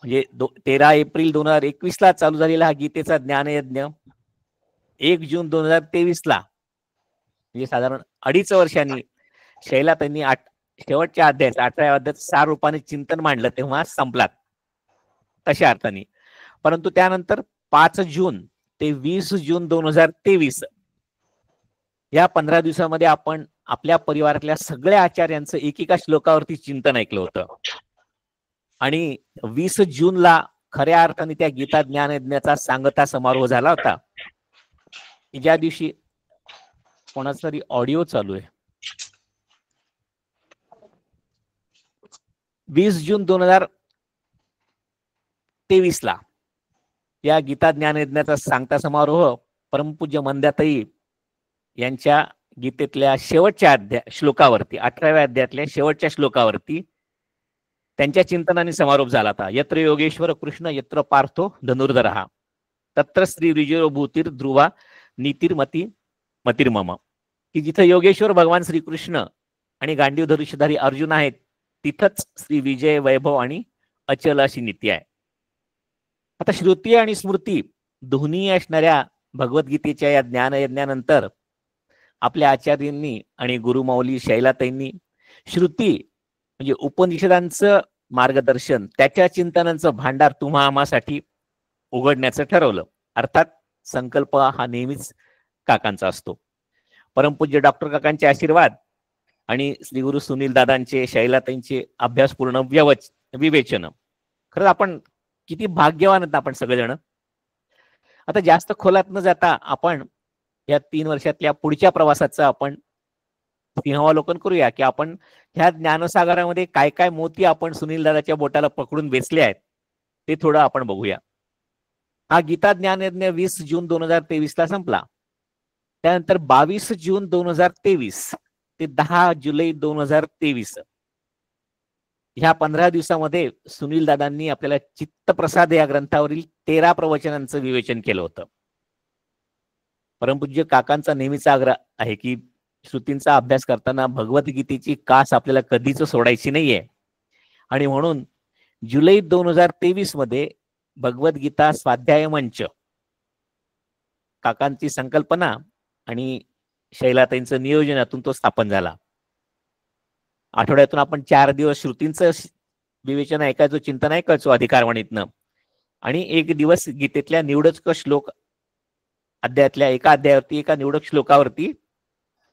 म्हणजे 13 एप्रिल 2021 ला चालू झालेला हा गीतेचा ज्ञानयज्ञ 1 जून 2023 ला म्हणजे साधारण 2.5 वर्षांनी शैला त्यांनी शेवटच्या अध्यायात 18व्या अध्यायात सार रूपाने चिंतन मांडलं तेव्हा संपलात तशा अर्थाने. परंतु त्यानंतर 5 जून ते 20 जून 2023 या 15 दिवसामध्ये आपण आपल्या परिवारातल्या सगळ्या आचार्यांचं एकेका श्लोकावरती चिंतन ऐकलं होतं. आणि 20 जूनला खऱ्या अर्थाने त्या गीता ज्ञान यज्ञाचा सांगता समारोह झाला होता, ज्या दिवशी कोणाचा तरी ऑडिओ चालू आहे. 20 जून 2023 ला या गीता ज्ञान यज्ञाचा सांगता समारोह परमपूज्य मंदाताई यांच्या गीतेतल्या शेवटच्या श्लोकावरती 18व्या अध्यायातल्या शेवटच्या श्लोकावरती त्यांच्या चिंतनाने समारोप झाला होता. यत्र योगेश्वर कृष्ण यत्र पार्थो धनुर्धरहा. तत्र श्री रिजो भूतीर ध्रुवा नीतिर्मती मतिर्मम, की जिथं योगेश्वर भगवान श्रीकृष्ण आणि गांडीव धनुष्यधारी अर्जुन आहेत तिथंच श्री विजय वैभव आणि अचल अशी नीती आहे. आता श्रुती आणि स्मृती दोन्ही असणाऱ्या भगवद्गीतेच्या या ज्ञानयज्ञानंतर आपल्या आचार्यांनी आणि गुरुमाऊली शैलाताईंनी श्रुती म्हणजे उपनिषदांचं मार्गदर्शन, त्याच्या चिंतनांचं भांडार तुम्हा आम्हासाठी उघडण्याचं ठरवलं. अर्थात संकल्प हा नेहमीच काकांचा असतो. परमपूज्य डॉक्टर काकांचे आशीर्वाद आणि श्री गुरु सुनील दादांचे शैलाताईंचे अभ्यासपूर्ण विवेचन. खरंच आपण किती भाग्यवान आहेत आपण सगळेजण. आता जास्त खोलात न जाता आपण या 3 वर्षातल्या पुढच्या प्रवासाचं आपण सिंहावलोकन करूया, की आपण ह्या ज्ञानसागरामध्ये काय काय मोती आपण सुनील दादाच्या बोटाला पकडून वेचले आहेत ते थोडं आपण बघूया. हा गीता ज्ञानयज्ञ 20 जून 2023 ला संपला. त्यानंतर 22 जून 2023 ते 10 जुलै 2023 ह्या 15 दिवसामध्ये सुनील दादांनी आपल्याला चित्तप्रसाद या ग्रंथावरील 13 प्रवचनांचं विवेचन केलं होतं. परमपूज्य काकांचा नेहमीचा आग्रह आहे की श्रुतींचा अभ्यास करताना भगवद्गीतेची कास आपल्याला कधीच सोडायची नाहीये, आणि म्हणून जुलै 2023 मध्ये भगवद्गीता स्वाध्याय मंच काकांची संकल्पना आणि शैलाताईंचं नियोजनातून तो स्थापन झाला. आठवड्यातून आपण 4 दिवस श्रुतींचं विवेचन ऐकायचो, चिंतन ऐकायचो अधिकारवाणीतनं, आणि 1 दिवस गीतेतल्या निवडक श्लोक अध्यायातल्या एका अध्यायावरती, एका निवडक श्लोकावरती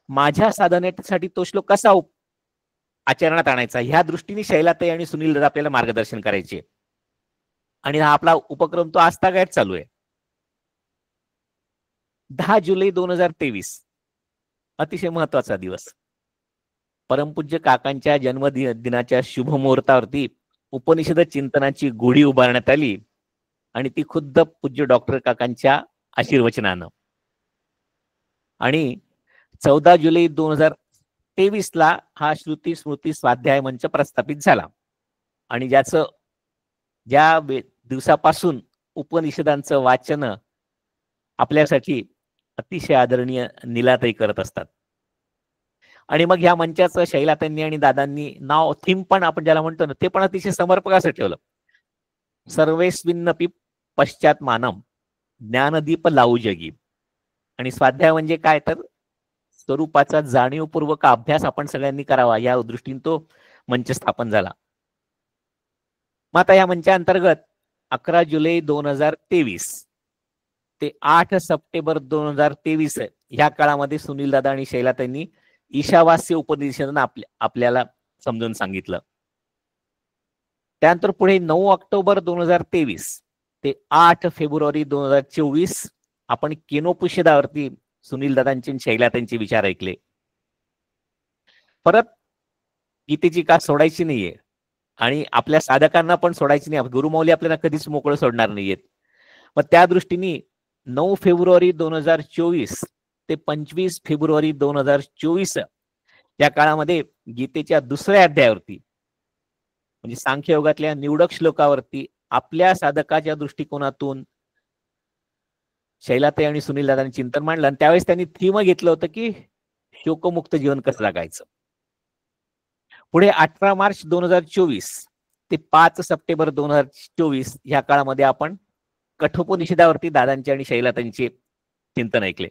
माझ्या साधनेसाठी तो श्लोक कसा आचरणात आणायचा ह्या दृष्टीने शैलाताई आणि सुनील दादा आपल्याला मार्गदर्शन करायचे. आणि हा आपला उपक्रम तो आजतागायत चालू आहे. 10 जुलै 2023 अतिशय महत्वाचा दिवस. परमपूज्य काकांच्या जन्मदिनाच्या शुभ मुहूर्तावरती उपनिषद चिंतनाची गुढी उभारण्यात आली, आणि ती खुद्द पूज्य डॉक्टर काकांच्या आशीर्वचनानं. आणि 14 जुलै 2023 ला हा श्रुती स्मृती स्वाध्याय मंच प्रस्थापित झाला, आणि ज्या दिवसापासून उपनिषदांचं वाचन आपल्यासाठी अतिशय आदरणीय नीलाताई करत असतात. आणि मग ह्या मंचाचं शैलाताईंनी आणि दादांनी नाव, थीम पण आपण ज्याला म्हणतो ना, ते पण अतिशय समर्पक असं ठेवलं. सर्वेस्मिन्नपि पश्चात मानम ज्ञानदीप लावू जगी. आणि स्वाध्याय म्हणजे काय, तर स्वरूपाचा जाणीवपूर्वक अभ्यास आपण सगळ्यांनी करावा या दृष्टीने तो मंच स्थापन झाला. मग आता या मंचाअंतर्गत 11 जुलै 2023 ते 8 सप्टेंबर 2023 ह्या काळामध्ये सुनील दादा आणि शैलाताईंनी ईशावास्य उपनिषद आपल्याला समजून सांगितलं. त्यानंतर पुढे 9 ऑक्टोबर 2023 ते 8 फेब्रुवारी 2024 आपण केनोपनिषदावरती सुनील दादांचे आणि शैलाताईंचे विचार ऐकले. परत गीतेची कास सोडायची नाहीये, आणि आपल्या साधकांना पण सोडायची नाही. गुरुमाऊली आपल्याला कधीच मोकळं सोडणार नाहीयेत. मग त्या दृष्टीने 9 फेब्रुवारी 2024 ते 25 फेब्रुवारी 2024 या काळामध्ये गीतेच्या 2ऱ्या अध्यायावरती म्हणजे सांख्ययोगातल्या निवडक श्लोकावरती आपल्या साधकाच्या दृष्टिकोनातून शैलाताई आणि सुनील दादांनी चिंतन मांडलं. आणि त्यावेळेस त्यांनी थीम घेतलं होतं की शोकमुक्त जीवन कसं जगायचं. पुढे 18 मार्च 2024 ते 5 सप्टेंबर 2024 ह्या काळामध्ये आपण कठोपनिषदावरती दादांचे आणि शैलाताईंचे चिंतन ऐकले.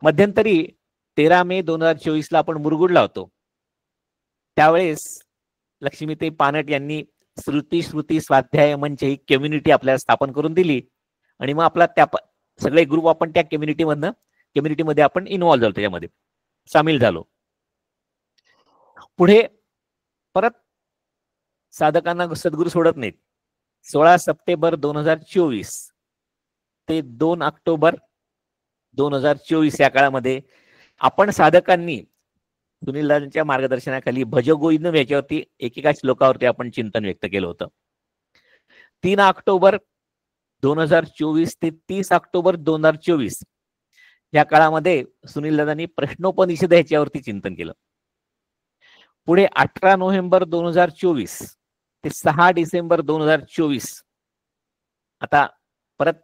मध्यंतरी 13 मे 2024 ला आपण मुरगुडला होतो. त्यावेळेस लक्ष्मीताई पानट यांनी श्रुती स्मृती स्वाध्याय मंच ही कम्युनिटी आपल्याला स्थापन करून दिली, आणि मग आपला त्या सगळे ग्रुप आपण त्या कम्युनिटीमध्ये आपण इन्व्हॉल्व झालो, त्याच्यामध्ये सामील झालो. पुढे परत साधकांना सद्गुरू सोडत नाहीत. 16 सप्टेंबर 2024 ते 2 ऑक्टोबर 2024 या काळामध्ये आपण साधकांनी सुनील दादांच्या मार्गदर्शनाखाली भजगोविंदम याच्यावरती एकेका श्लोकावरती आपण चिंतन व्यक्त केलं होतं. 3 ऑक्टोबर 2024 ते 30 ऑक्टोबर 2024 या काळामध्ये सुनील दादांनी प्रश्नोपनिषद याच्यावरती चिंतन केलं. पुढे 18 नोव्हेंबर 2024 ते 6 डिसेंबर 2024 आता परत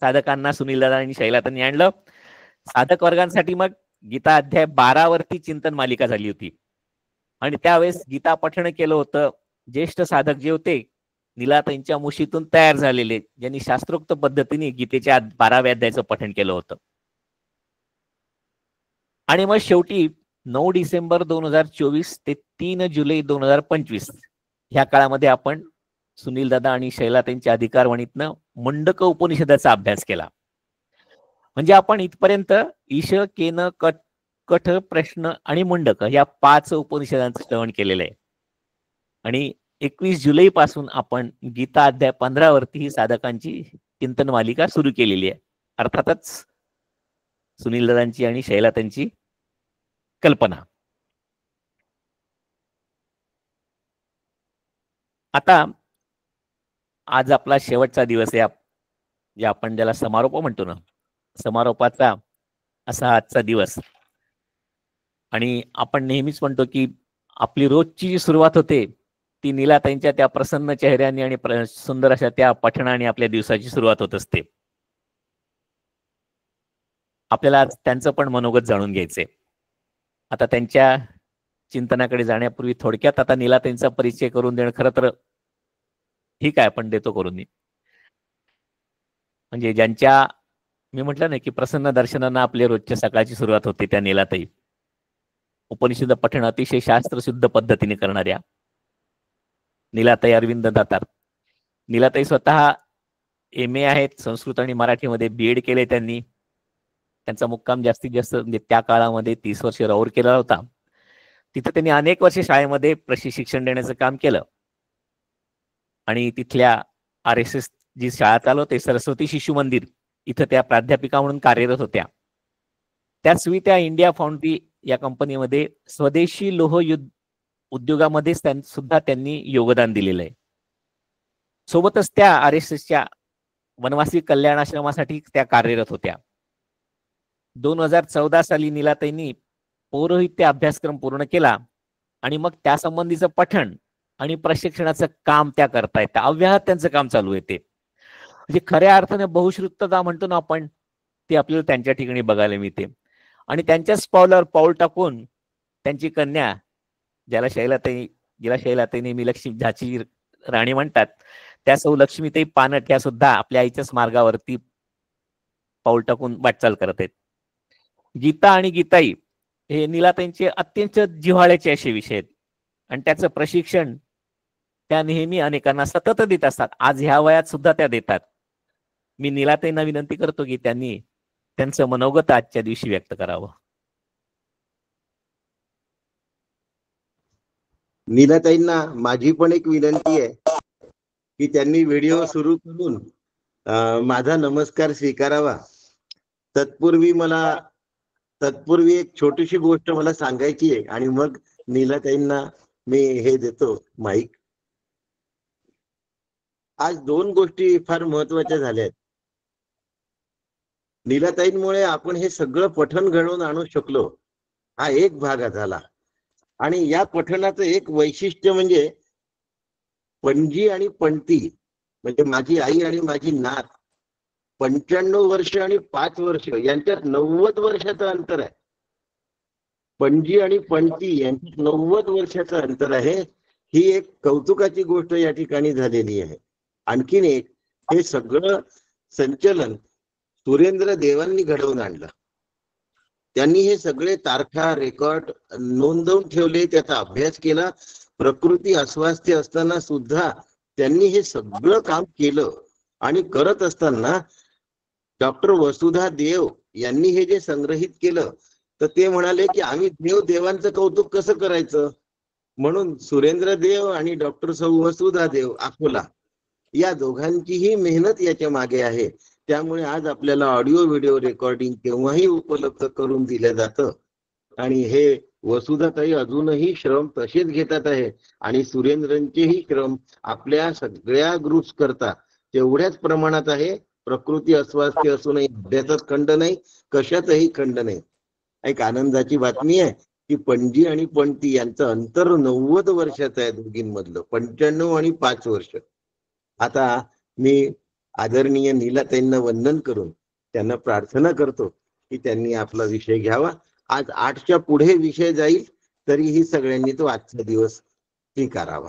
साधकांना सुनीलदादा आणि शैलातांनी आणलं. साधक वर्गांसाठी मग गीता अध्याय 12 वरती चिंतन मालिका झाली होती आणि त्यावेळेस गीता पठण केलं होतं ज्येष्ठ साधक जे होते नीलाताईंच्या मुशीतून तयार झालेले, ज्यांनी शास्त्रोक्त पद्धतीने गीतेच्या 12व्या अध्यायाचं पठण केलं होतं. आणि मग शेवटी 9 डिसेंबर 2024 ते 3 जुलै 2025 ह्या काळामध्ये आपण सुनीलदादा आणि शैलाताईंच्या अधिकारवाणीतनं मुंडक उपनिषदाचा अभ्यास केला. म्हणजे आपण इथपर्यंत ईश, केन, कठ, प्रश्न आणि मुंडक या 5 उपनिषदांचं श्रवण केलेलं आहे. आणि 21 जुलै पासून आपण गीता अध्याय 15 वरती ही साधकांची चिंतन मालिका सुरू केलेली आहे. अर्थातच सुनीलदादांची आणि शैलातांची कल्पना. आता आज आपला शेवटचा दिवस आहे, जे आपण ज्याला समारोप म्हणतो ना, समारोपाचा असा आजचा दिवस. आणि आपण नेहमीच म्हणतो की आपली रोजची जी सुरुवात होते ती नीलाताईंच्या त्या प्रसन्न चेहऱ्याने आणि सुंदर अशा त्या पठणाने आपल्या दिवसाची सुरुवात होत असते. आपल्याला आज त्यांचं पण मनोगत जाणून घ्यायचंय. आता त्यांच्या चिंतनाकडे जाण्यापूर्वी थोडक्यात आता नीलाताईंचा परिचय करून देणं खरं तर ठीक आहे, आपण देतो करून. म्हणजे ज्यांच्या मी म्हटलं ना की प्रसन्न दर्शनानं आपल्या रोजच्या सकाळची सुरुवात होते त्या नीलाताई. उपनिषद पठण अतिशय शास्त्रशुद्ध पद्धतीने करणाऱ्या नीलाताई अरविंद दातार. नीलाताई स्वतः MA आहेत, संस्कृत आणि मराठीमध्ये BEd केले त्यांनी. त्यांचा मुक्काम जास्तीत जास्त म्हणजे त्या काळामध्ये 30 वर्ष राऊर केला होता. तिथं त्यांनी अनेक वर्षे शाळेमध्ये प्रशिक्षण देण्याचं काम केलं. आणि तिथल्या RSS जी शाळा चालवते सरस्वती शिशु मंदिर, इथं त्या प्राध्यापिका म्हणून कार्यरत होत्या. त्याचवेळी त्या इंडिया फाउंड्री या कंपनीमध्ये स्वदेशी लोह उद्योगामध्ये सुद्धा त्यांनी योगदान दिलेलं आहे. सोबतच त्या RSSच्या वनवासी कल्याण आश्रमासाठी त्या कार्यरत होत्या. 2014 साली नीलाताईंनी पौरोहित्य अभ्यासक्रम पूर्ण केला आणि मग त्या संबंधीचं पठण आणि प्रशिक्षणाचं काम त्या करतायत. अव्याहत त्यांचं काम चालू आहे. ते म्हणजे खऱ्या अर्थाने बहुश्रुतता म्हणतो ना आपण, ते आपल्याला त्यांच्या ठिकाणी बघायला मिळते. आणि त्यांच्याच पावलावर पाऊल टाकून त्यांची कन्या जिला शैलाताई नेहमी लक्ष्मी झाची राणी म्हणतात, त्या सौ लक्ष्मीताई पानट ह्या सुद्धा आपल्या आईच्याच मार्गावरती पाऊल टाकून वाटचाल करत आहेत. गीता आणि गीताई हे नीलाताईंचे अत्यंत जिव्हाळ्याचे असे विषय आहेत आणि त्याचं प्रशिक्षण त्या नेहमी अनेकांना सतत देत असतात. आज ह्या वयात सुद्धा त्या देतात. मी नीलाताईंना विनंती करतो की त्यांनी त्यांचं मनोगत आजच्या दिवशी व्यक्त करावं. नीलाताईंना माझी पण एक विनंती आहे की त्यांनी व्हिडिओ सुरू करून माझा नमस्कार स्वीकारावा. तत्पूर्वी एक छोटीशी गोष्ट मला सांगायची आहे आणि मग नीलाताईंना मी हे देतो माईक. आज 2 गोष्टी फार महत्वाच्या झाल्या आहेत. नीलाताईंमुळे आपण हे सगळं पठण घडवून आणू शकलो, हा एक भाग झाला. आणि या पठणाचं एक वैशिष्ट्य म्हणजे पणजी आणि पणती, म्हणजे माझी आई आणि माझी नात 95 वर्ष आणि 5 वर्ष यांच्यात 90 वर्षाचं अंतर आहे. पणजी आणि पणती यांच्यात 90 वर्षाचं अंतर आहे. ही एक कौतुकाची गोष्ट या ठिकाणी झालेली आहे. आणखीन एक, हे सगळं संचलन सुरेंद्र देवांनी घडवून आणलं. त्यांनी हे सगळे तारखा रेकॉर्ड नोंदवून ठेवले, त्याचा अभ्यास केला. प्रकृती अस्वास्थ्य असताना सुद्धा त्यांनी हे सगळं काम केलं. आणि करत असताना डॉक्टर वसुधा देव यांनी हे जे संग्रहित केलं, तर ते म्हणाले की आम्ही देवांचं कौतुक कसं करायचं, म्हणून सुरेंद्र देव आणि डॉक्टर सौ वसुधा देव अकोला या दोघांचीही मेहनत याच्या मागे आहे. त्यामुळे आज आपल्याला ऑडिओ व्हिडिओ रेकॉर्डिंग केव्हाही उपलब्ध करून दिलं जातं. आणि हे वसुधाताई अजूनही श्रम तसेच घेतात आहे आणि सुरेंद्रंचेही श्रम आपल्या सगळ्या ग्रुप्स करता तेवढ्याच प्रमाणात आहे. प्रकृती अस्वास्थ्य असूनही अभ्यासात खंड नाही, कशातही खंड नाही. एक आनंदाची बातमी आहे की पणजी आणि पणती यांचं अंतर 90 वर्षाचं आहे दोघींमधलं, 95 आणि 5 वर्ष. आता मी आदरणीय नीलाताईंना वंदन करून त्यांना प्रार्थना करतो की त्यांनी आपला विषय घ्यावा. आज 8च्या पुढे विषय जाईल तरीही सगळ्यांनी तो आजचा दिवस स्वीकारावा.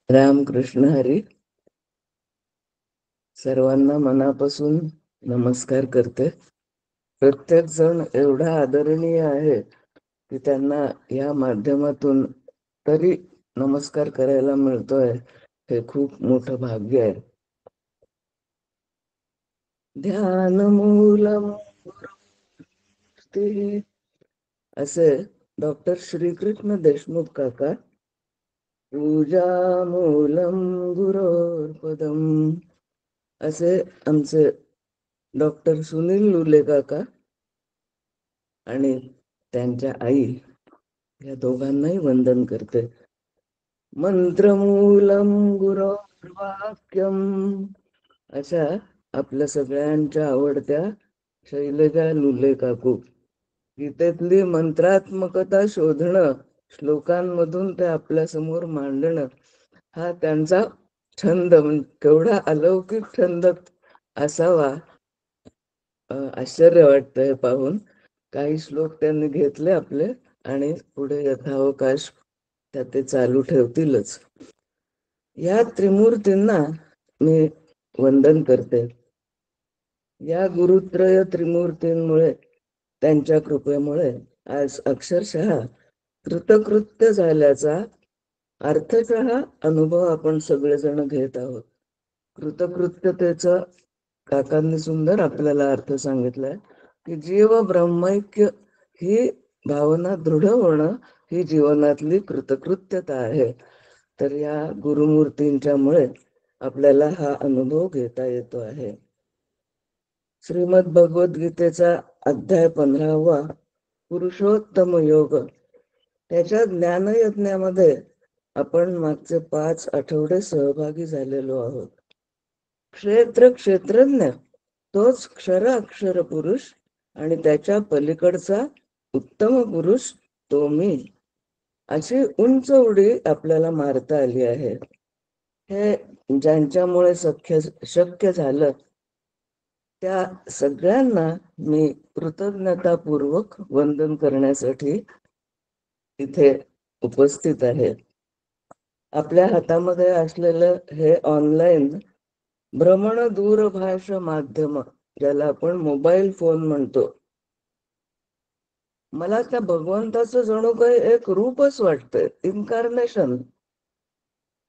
रामकृष्ण हरी. सर्वांना मनापासून नमस्कार करते. प्रत्येक जण एवढा आदरणीय आहे की त्यांना या माध्यमातून तरी नमस्कार करायला मिळतोय, हे खूप मोठं भाग्य आहे. ध्यान मूलम असे डॉक्टर श्रीकृष्ण देशमुख काका, पूजा मूलम गुरोर्पदम असे आमचे डॉक्टर सुनील लुले काका आणि त्यांच्या आई, या दोघांनाही वंदन करते. मंत्रमूलम गुरोर्वाक्यम अशा आपल्या सगळ्यांच्या आवडत्या शैलजा लुले काकू. गीतेतली मंत्रात्मकता शोधणं, श्लोकांमधून ते आपल्या समोर मांडणं हा त्यांचा छंद. केवढा अलौकिक छंद असावा, आश्चर्य वाटतंय पाहून. काही श्लोक त्यांनी घेतले आपले आणि पुढे यथावकाश त्या ते चालू ठेवतीलच. या त्रिमूर्तींना मी वंदन करते. या गुरुत्रय त्रिमूर्तींमुळे, त्यांच्या कृपेमुळे आज अक्षरशः कृतकृत्य झाल्याचा अर्थशः अनुभव आपण सगळेजण घेत आहोत. कृतकृत्यतेचा काकांनी सुंदर आपल्याला अर्थ सांगितलाय की जीव ब्रह्मैक्य ही भावना दृढ होणं ही जीवनातली कृतकृत्यता आहे. तर या गुरुमूर्तींच्या मुळे आपल्याला हा अनुभव घेता येतो आहे. श्रीमद भगवद्गीतेचा अध्याय 15वा पुरुषोत्तम योग, त्याच्या ज्ञानयज्ञामध्ये आपण मागचे 5 आठवडे सहभागी झालेलो आहोत. क्षेत्रज्ञ तोच क्षर अक्षर पुरुष आणि त्याच्या पलीकडचा उत्तम पुरुष तो मी, अशी उंच उडी आपल्याला मारता आली आहे. हे ज्यांच्यामुळे शक्य झालं त्या सगळ्यांना मी कृतज्ञतापूर्वक वंदन करण्यासाठी इथे उपस्थित आहे. आपल्या हातामध्ये असलेलं हे ऑनलाईन भ्रमण दूरभाष माध्यम, ज्याला आपण मोबाईल फोन म्हणतो, मला त्या भगवंताचं जणू काही एक रूपच वाटतंय, इन्कार्नेशन.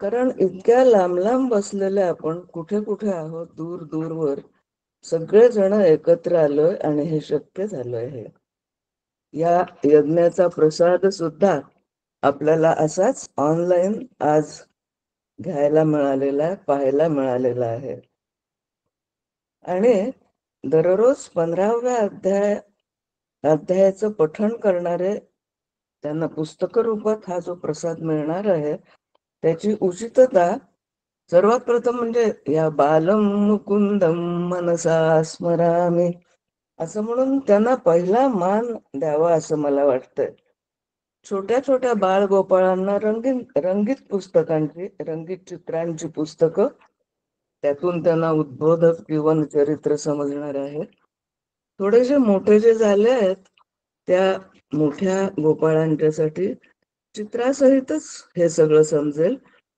कारण इतक्या लांब लांब बसलेले आपण, कुठे कुठे आहोत, दूर दूरवर सगळेजण एकत्र आलोय आणि हे शक्य झालंय. हे या यज्ञाचा प्रसाद सुद्धा आपल्याला असाच ऑनलाईन आज घ्यायला मिळालेला आहे, पाहायला मिळालेला आहे. आणि दररोज 15व्या अध्यायाचं पठण करणारे त्यांना पुस्तक रूपात हा जो प्रसाद मिळणार आहे त्याची उचितता सर्वात प्रथम म्हणजे या बालम मुकुंदम मनसा स्मरामी असं म्हणून त्यांना पहिला मान द्यावा असं मला वाटतंय. छोट्या छोट्या बाळ गोपाळांना रंगीत पुस्तकांची, रंगीत चित्रांची पुस्तकं, त्यातून त्यांना उद्बोधक जीवन चरित्र समजणार आहे. थोडेसे मोठे जे झाले आहेत त्या मोठ्या गोपाळांच्यासाठी चित्रासहितच हे सगळं समजेल.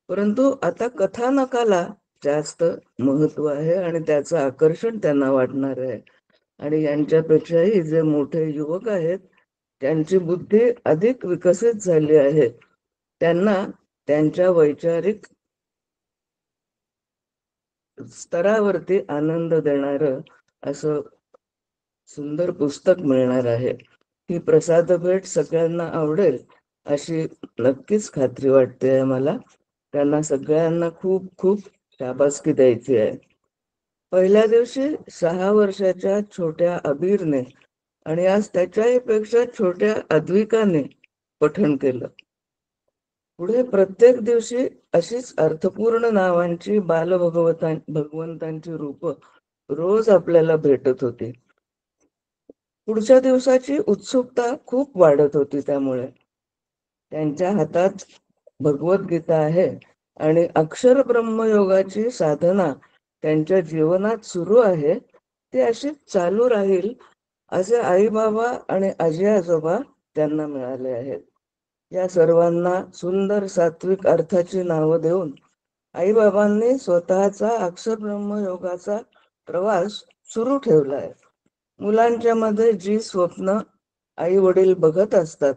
परंतु आता कथानकाला जास्त महत्व आहे आणि त्याचं आकर्षण त्यांना वाटणार आहे. आणि यांच्यापेक्षाही जे मोठे युवक आहेत त्यांची बुद्धी अधिक विकसित झाली आहे, त्यांना त्यांच्या वैचारिक स्तरावरती आनंद देणारं असं सुंदर पुस्तक मिळणार आहे. ही प्रसाद भेट सगळ्यांना आवडेल अशी नक्कीच खात्री वाटते मला. त्यांना सगळ्यांना खूप खूप शाबासकी द्यायची आहे. पहिल्या दिवशी 6 वर्षाच्या छोट्या अबीरने आणि आज त्याच्याही पेक्षा छोट्या अद्विकाने पठण केलं. पुढे प्रत्येक दिवशी अशीच अर्थपूर्ण नावांची भगवंतांची रूप रोज आपल्याला भेटत होती. पुढच्या दिवसाची उत्सुकता खूप वाढत होती. त्यामुळे त्यांच्या हातात भगवद्गीता आहे आणि अक्षर ब्रह्मयोगाची साधना त्यांच्या जीवनात सुरू आहे, ती अशीच चालू राहील असे आई बाबा आणि आजी आजोबा त्यांना मिळाले आहेत. या सर्वांना सुंदर सात्विक अर्थाची नावं देऊन आई बाबांनी स्वतःचा अक्षर ब्रह्मयोगाचा प्रवास सुरू ठेवला आहे. मुलांच्या मध्ये जी स्वप्न आई वडील बघत असतात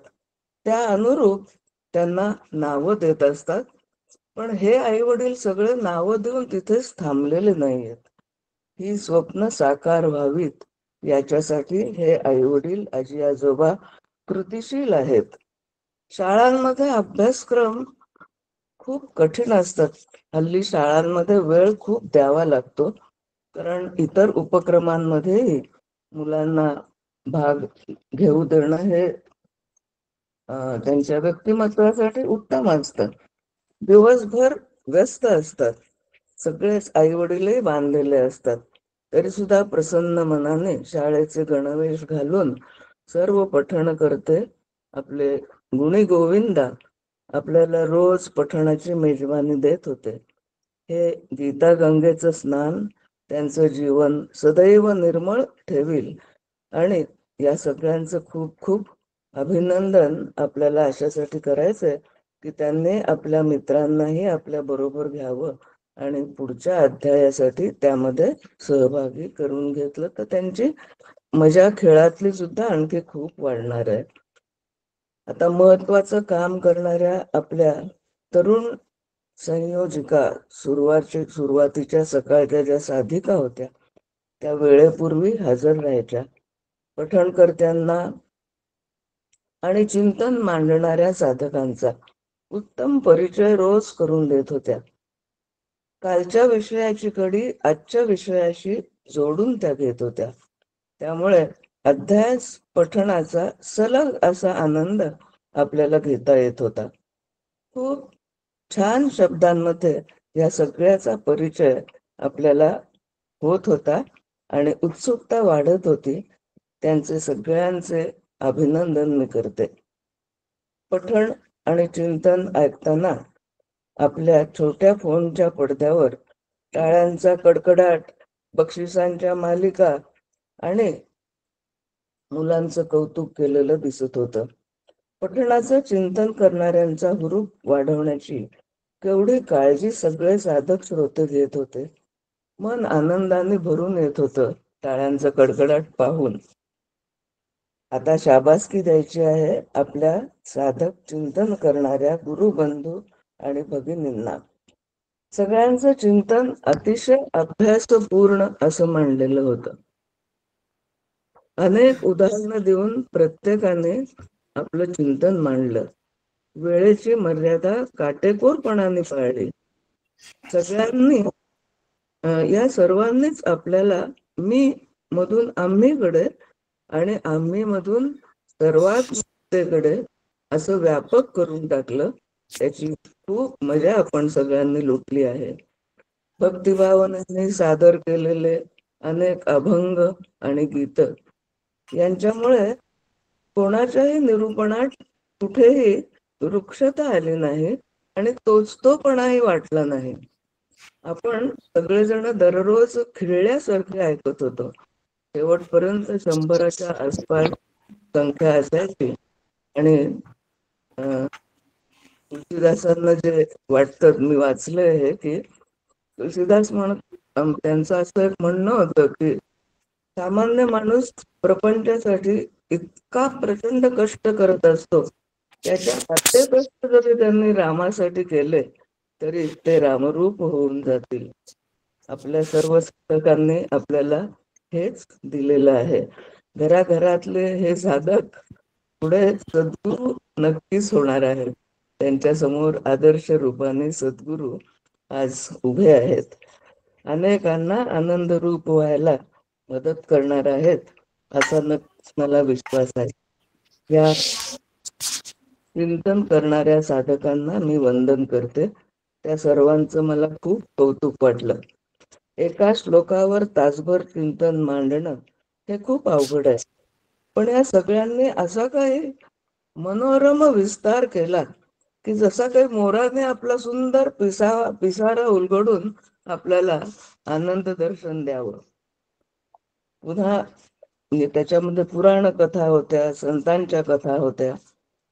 त्या अनुरूप त्यांना नावं देत असतात. पण हे आई वडील सगळे नावं देऊन तिथेच थांबलेले नाहीयेत. ही स्वप्न साकार व्हावीत याच्यासाठी हे आई वडील आजी आजोबा कृतिशील आहेत. शाळांमध्ये अभ्यासक्रम खूप कठीण असतात. हल्ली शाळांमध्ये वेळ खूप द्यावा लागतो, कारण इतर उपक्रमांमध्येही मुलांना भाग घेऊ देणं हे त्यांच्या व्यक्तिमत्वासाठी उत्तम असतं. दिवसभर व्यस्त असतात, सगळेच आई वडीलही बांधलेले असतात, तरी सुद्धा प्रसन्न मनाने शाळेचे गणवेश घालून सर्व पठण करते आपले गुणी गोविंदा आपल्याला रोज पठणाची मेजवानी देत होते. हे गीता गंगेचं स्नान त्यांचं जीवन सदैव निर्मळ ठेवील आणि या सगळ्यांचं खूप खूप अभिनंदन आपल्याला अशासाठी करायचंय की त्यांनी आपल्या मित्रांनाही आपल्या बरोबर घ्यावं आणि पुढच्या अध्यायासाठी त्यामध्ये सहभागी करून घेतलं तर त्यांची मजा खेळातली सुद्धा आणखी खूप वाढणार आहे. आता महत्वाचं काम करणाऱ्या आपल्या तरुण संयोजिका सुरुवातीच्या सकाळच्या ज्या साधिका होत्या त्या वेळेपूर्वी हजर राहायच्या. पठणकर्त्यांना आणि चिंतन मांडणाऱ्या साधकांचा उत्तम परिचय रोज करून देत होत्या. कालच्या विषयाची कडी आजच्या विषयाशी जोडून त्या घेत होत्या. त्यामुळे अध्याय पठणाचा सलग असा आनंद आपल्याला घेता येत होता. खूप छान शब्दांमध्ये या सगळ्याचा परिचय आपल्याला होत होता आणि उत्सुकता वाढत होती. त्यांचे सगळ्यांचे अभिनंदन मी करते. पठण आणि चिंतन ऐकताना आपल्या छोट्या फोनच्या पडद्यावर टाळ्यांचा कडकडाट, बक्षिसांच्या मालिका आणि मुलांचं कौतुक केलेलं दिसत होतं. पठणाचं चिंतन करणाऱ्यांचा हुरूप वाढवण्याची केवढी काळजी सगळे साधक श्रोते घेत होते. मन आनंदाने भरून येत होतं टाळ्यांचा कडकडाट पाहून. आता शाबासकी द्यायची आहे आपल्या साधक चिंतन करणाऱ्या गुरुबंधू आणि भगिनींना. सगळ्यांचं चिंतन अतिशय अभ्यासपूर्ण असं मांडलेलं होतं. अनेक उदाहरणं देऊन प्रत्येकाने आपलं चिंतन मांडलं. वेळेची मर्यादा काटेकोरपणाने पाळली. सगळ्यांनी या सर्वांनीच आपल्याला मी मधून आम्हीकडे आणि आम्ही मधून सर्वात असं व्यापक करून टाकलं. त्याची खूप मजा आपण सगळ्यांनी लुटली आहे. भक्तिभावनेने सादर केलेले अनेक अभंग आणि गीत यांच्यामुळे कोणाच्याही निरूपणात कुठेही वृक्षता आली नाही आणि तोचतोपणाही वाटला नाही. आपण सगळेजण दररोज खिळल्यासारखे ऐकत होतो. शेवटपर्यंत 100च्या आसपास संख्या असायची आणि तुलसीदासांना जे वाटतं, मी वाचलंय हे की तुलसीदास त्यांचं असं एक म्हणणं होतं की सामान्य माणूस प्रपंचासाठी इतका प्रचंड कष्ट करत असतो, त्याच्या आते कष्ट जरी त्यांनी रामासाठी केले तरी ते रामरूप होऊन जातील. आपल्या सर्व साधकांनी आपल्याला हेच दिलेलं आहे. घराघरातले हे साधक पुढे सद्गुरू नक्कीच होणार आहेत. त्यांच्या समोर आदर्श रूपाने सद्गुरू आज उभे आहेत. अनेकांना आनंद रूप व्हायला मदत करणार आहेत असा नक्कीच मला विश्वास आहे. या चिंतन करणाऱ्या साधकांना मी वंदन करते. त्या सर्वांचं मला खूप कौतुक वाटलं. एका श्लोकावर तासभर चिंतन मांडणं हे खूप अवघड आहे, पण या सगळ्यांनी असा काही मनोरम विस्तार केला की जसा काही मोराने आपला सुंदर पिसारा उलगडून आपल्याला आनंद दर्शन द्यावं. पुन्हा म्हणजे त्याच्यामध्ये पुराण कथा होत्या, संतांच्या कथा होत्या,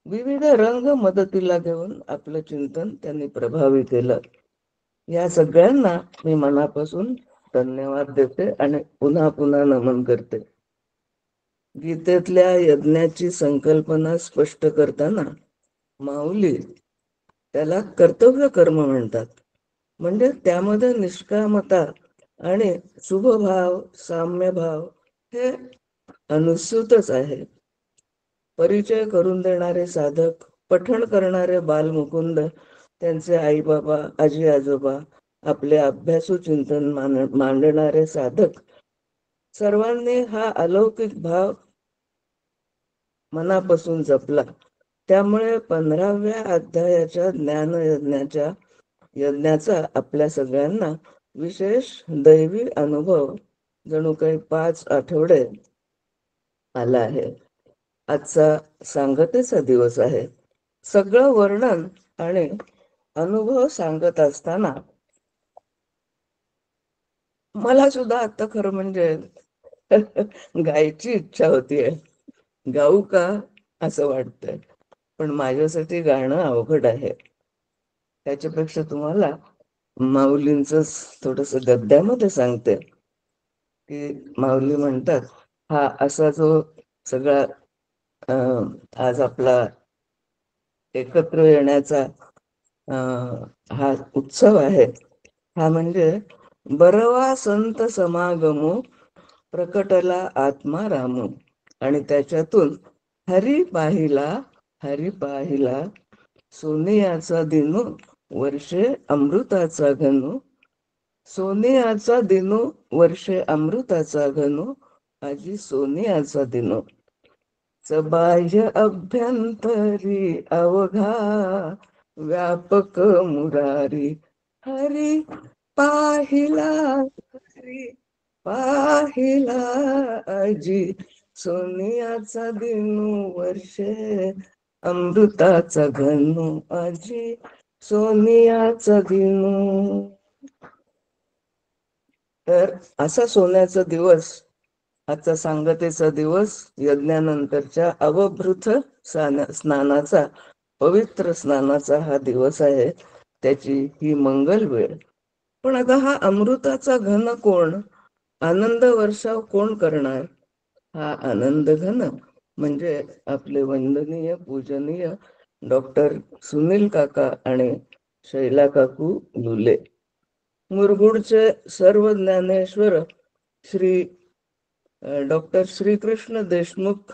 विविध रंग मदतीला घेऊन आपलं चिंतन त्यांनी प्रभावी केलं. या सगळ्यांना मी मनापासून धन्यवाद देते आणि पुन्हा पुन्हा नमन करते. गीतेतल्या यज्ञाची संकल्पना स्पष्ट करताना माऊली त्याला कर्तव्य कर्म म्हणतात. म्हणजे त्यामध्ये निष्कामता आणि शुभभाव, साम्यभाव हे अनुस्यूतच आहे. परिचय करून देणारे साधक, पठण करणारे बालमुकुंद, त्यांचे आई बाबा, आजी आजोबा, आपले अभ्यासू चिंतन मांडणारे साधक, सर्वांनी हा अलौकिक भाव मनापासून जपला. त्यामुळे 15व्या अध्यायाच्या यज्ञाचा आपल्या सगळ्यांना विशेष दैवी अनुभव जणू काही 5 आठवडे आला आहे. आजचा सांगतेचा दिवस आहे. सगळं वर्णन आणि अनुभव सांगत असताना मला सुद्धा आता खरं म्हणजे गायची इच्छा होतीये. गाऊ का असं वाटतंय, पण माझ्यासाठी गाणं अवघड आहे. त्याच्यापेक्षा तुम्हाला माऊलींचं थोडस गद्यामध्ये सांगते की माऊली म्हणतात, हा असा जो सगळा आज आपला एकत्र येण्याचा हा उत्सव आहे, हा म्हणजे बरवा संत समागमो प्रकटला आत्मा रामू. आणि त्याच्यातून हरी पाहिला सोनियाचा दिनू वर्षे अमृताचा घनू, सोनियाचा दिनू वर्षे अमृताचा घनू, आजी सोनियाचा दिनू. बाह्य अभ्यंतरी अवघा व्यापक मुरारी, हरी पाहिला आजी सोनियाचा दिनू वर्षे अमृताचा घनू, आजी सोनियाचा दिनू. तर असा सोन्याचा दिवस, आजचा सांगतेचा दिवस, यज्ञानंतरच्या अवभृत स्नानाचा, पवित्र स्नानाचा हा दिवस आहे. त्याची ही मंगल वेळ. पण आता हा अमृताचा घन कोण, आनंद वर्षाव कोण करणार? हा आनंद घन म्हणजे आपले वंदनीय पूजनीय डॉक्टर सुनील काका आणि शैला काकू लुले. मुरगुडचे सर्व ज्ञानेश्वर श्री डॉक्टर श्रीकृष्ण देशमुख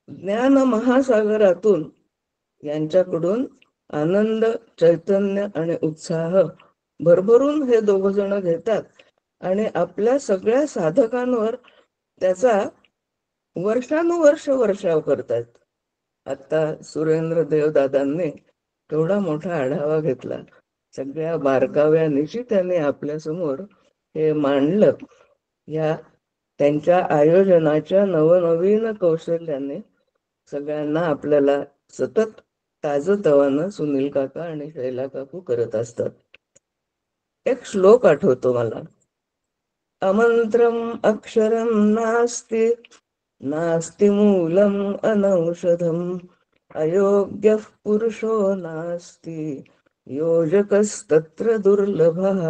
ज्ञान महासागरातून यांच्याकडून आनंद, चैतन्य आणि उत्साह भरभरून हे 2 जण घेतात आणि आपल्या सगळ्या साधकांवर त्याचा वर्षानुवर्ष वर्षाव करतात. आता सुरेंद्र देवदादांनी केवढा मोठा आढावा घेतला, सगळ्या बारकाव्यानिशी त्यांनी आपल्या समोर हे मांडलं. या त्यांच्या आयोजनाच्या नवनवीन कौशल्याने सगळ्यांना आपल्याला सतत ताजतवानं सुनील काका आणि शैला काकू करत असतात. एक श्लोक आठवतो मला, अमंत्रम अक्षरम नास्ति मूलम अनौषधम अयोग्य पुरुषो नास्ति योजकस्तत्र दुर्लभः.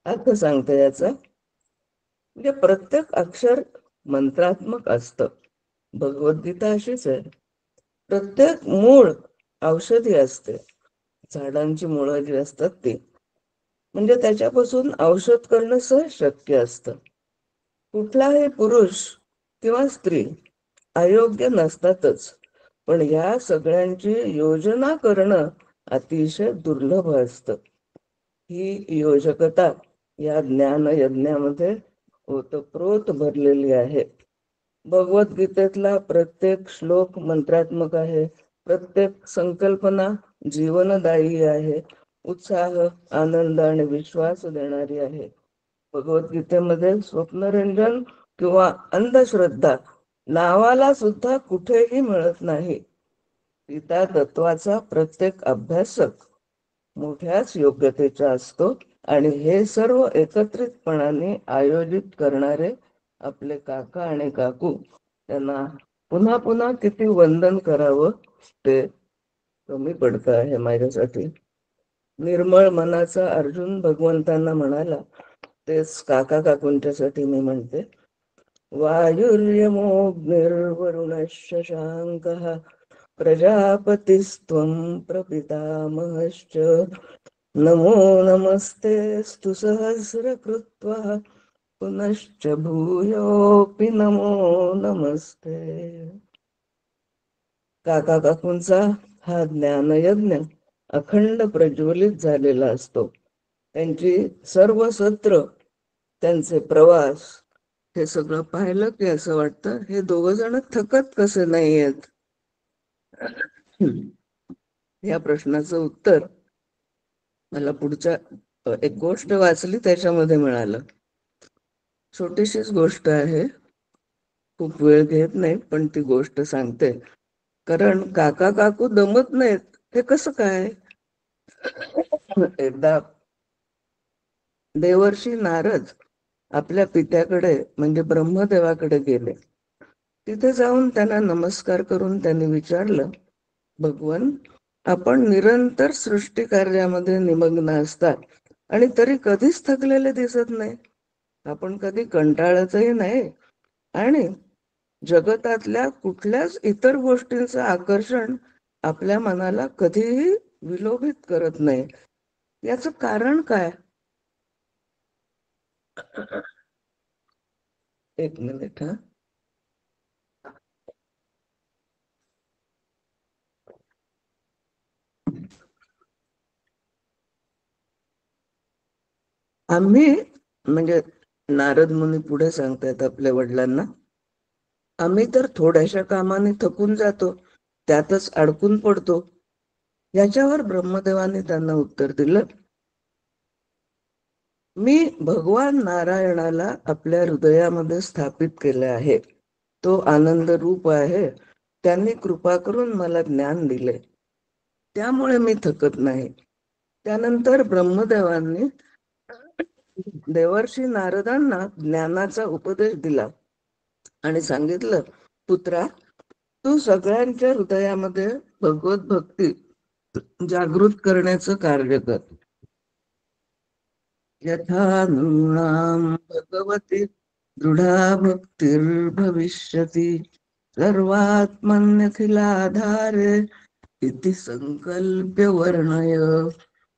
अर्थ सांगते याचा, म्हणजे प्रत्येक अक्षर मंत्रात्मक असतं. भगवद्गीता अशीच आहे. प्रत्येक मूळ औषधी असते. झाडांची मुळं जी असतात ती, म्हणजे त्याच्यापासून औषध करणं सहज शक्य असतं. कुठलाही पुरुष किंवा स्त्री अयोग्य नसतातच, पण या सगळ्यांची योजना करणं अतिशय दुर्लभ असतं. ही योजकता या ज्ञान यज्ञामध्ये ओतप्रोत भरलेली आहे. भगवद्गीतेतला प्रत्येक श्लोक मंत्रात्मक आहे. प्रत्येक संकल्पना जीवनदायी आहे. उत्साह, आनंद आणि विश्वास देणारी आहे. भगवद्गीतेमध्ये स्वप्नरंजन किंवा अंधश्रद्धा नावाला सुद्धा कुठेही मिळत नाही. गीता तत्वाचा प्रत्येक अभ्यासक मोठ्याच योग्यतेचा असतो आणि हे सर्व एकत्रितपणाने आयोजित करणारे आपले काका आणि काकू, त्यांना पुन्हा पुन्हा किती वंदन करावं ते कमी पडतं आहे माझ्यासाठी. निर्मळ मनाचा अर्जुन भगवंतांना म्हणाला, तेच काका काकूंच्यासाठी मी म्हणते. वायुर्यमोऽग्निर्वरुणश्च शाङ्कः प्रजापतिस्त्वं प्रपितामहश्च नमो नमस्तेऽस्तु सहस्रकृत्वः पुनश्च भूयोऽपि नमो नमस्ते. काका काकूंचा हा ज्ञानयज्ञ अखंड प्रज्वलित झालेला असतो. त्यांची सर्व सत्र, त्यांचे प्रवास, हे सगळं पाहिलं की असं वाटतं हे दोघं जण थकत कसे नाहीयेत. या प्रश्नाचं उत्तर मला पुढच्या एक गोष्ट वाचली त्याच्यामध्ये मिळालं. छोटीशीच गोष्ट आहे, खूप वेळ घेत नाही, पण ती गोष्ट सांगते. कारण काका काकू दमत नाहीत हे कसं काय. एकदा देवर्षी नारद आपल्या पित्याकडे म्हणजे ब्रह्मदेवाकडे गेले. तिथे जाऊन त्यांना नमस्कार करून त्यांनी विचारलं, भगवन, आपण निरंतर सृष्टी कार्यामध्ये निमग्न असतात आणि तरी कधीच थकलेले दिसत नाही. आपण कधी कंटाळतही नाही आणि जगतातल्या कुठल्याच इतर गोष्टींचं आकर्षण आपल्या मनाला कधीही विलोभित करत नाही. याचं कारण काय? एक मिनिट हा. आम्ही म्हणजे नारद मुनी पुढे सांगतायत आपल्या वडिलांना, आम्ही तर थोड्याशा कामाने थकून जातो, त्यातच अडकून पडतो. याच्यावर ब्रह्मदेवाने त्यांना उत्तर दिलं, मी भगवान नारायणाला आपल्या हृदयामध्ये स्थापित केले आहे. तो आनंद रूप आहे. त्यांनी कृपा करून मला ज्ञान दिले, त्यामुळे मी थकत नाही. त्यानंतर ब्रह्मदेवांनी देवर्षी नारदांना ज्ञानाचा उपदेश दिला आणि सांगितलं, पुत्रा, तू सगळ्यांच्या हृदयामध्ये भगवत भक्ती जागृत करण्याचं कार्य कर. यथा नृणां भगवती दृढा भक्तिर्भविष्यति सर्वात्मन्यखिलाधारे इति संकल्प्य वर्णय.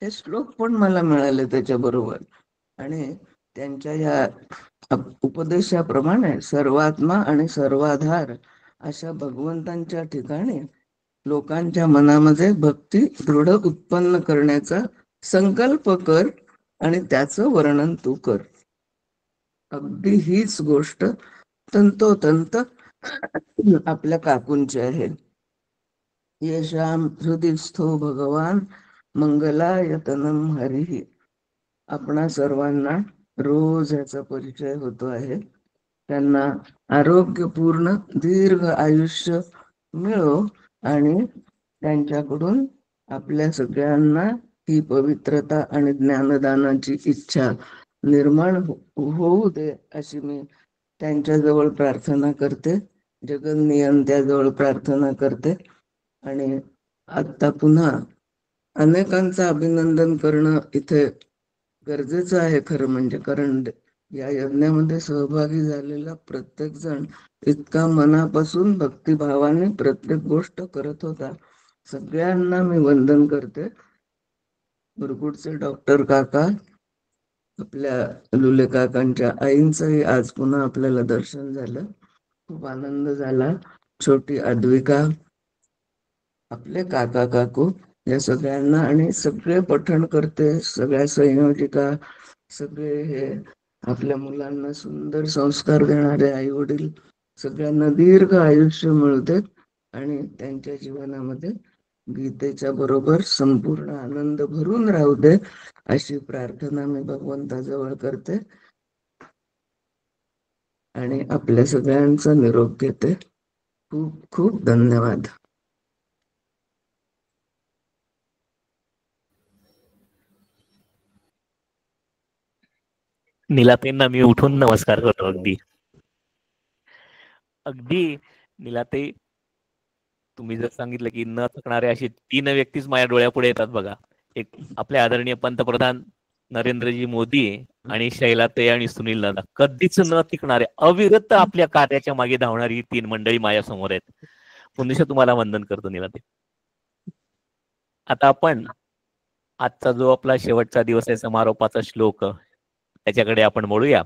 हे श्लोक पण मला मिळाले त्याच्याबरोबर. आणि त्यांच्या या उपदेशाप्रमाणे सर्वात्मा आणि सर्वाधार अशा भगवंतांच्या ठिकाणी लोकांच्या मनामध्ये भक्ती दृढ उत्पन्न करण्याचा संकल्प कर आणि त्याचं वर्णन तू कर. अगदी हीच गोष्ट तंतोतंत आपल्या काकूंची आहे. येशाम हृदिस्थो भगवान मंगलायतनम हरिः. आपणा सर्वांना रोज याचा परिचय होतो आहे. त्यांना आरोग्यपूर्ण दीर्घ आयुष्य मिळो आणि त्यांच्याकडून आपल्या सगळ्यांना ही पवित्रता आणि ज्ञानदानाची इच्छा निर्माण होऊ दे, अशी मी त्यांच्याजवळ प्रार्थना करते. जगन्नियंत्याजवळ प्रार्थना करते. आणि आता पुन्हा अनेकांचं अभिनंदन करणं इथे गरजेचं आहे खरं म्हणजे, कारण या यज्ञामध्ये सहभागी झालेला प्रत्येक जण इतका मनापासून भक्तिभावाने प्रत्येक गोष्ट करत होता. सगळ्यांना मी वंदन करते. मुरगुडचे डॉक्टर काका, आपल्या लुले काकांच्या आईंचंही आज पुन्हा आपल्याला दर्शन झालं, खूप आनंद झाला. छोटी अद्विका, आपले काका काकू, या सगळ्यांना आणि सगळे पठण करते, सगळ्या संयोजिका, सगळे हे आपल्या मुलांना सुंदर संस्कार देणारे आई वडील, सगळ्यांना दीर्घ आयुष्य मिळू देत आणि त्यांच्या जीवनामध्ये गीतेच्या बरोबर संपूर्ण आनंद भरून राहू दे, अशी प्रार्थना मी भगवंताजवळ करते आणि आपल्या सगळ्यांचा निरोप घेते. खूप खूप धन्यवाद. नीलाताईंना मी उठून नमस्कार करतो. अगदी अगदी नीलाताई, तुम्ही जर सांगितलं की न थकणारे अशी 3 व्यक्तीच माझ्या डोळ्यापुढे येतात बघा. एक आपले आदरणीय पंतप्रधान नरेंद्रजी मोदी आणि शैलाताई आणि सुनील दादा, कधीच न थकणारे अविरत आपल्या कार्याच्या मागे धावणारी 3 मंडळी माझ्या समोर आहेत. पुन्हा तुम्हाला वंदन करतो नीलाताई. आता आपण आजचा जो आपला शेवटचा दिवस आहे, समारोपाचा श्लोक, त्याच्याकडे आपण बोलूया.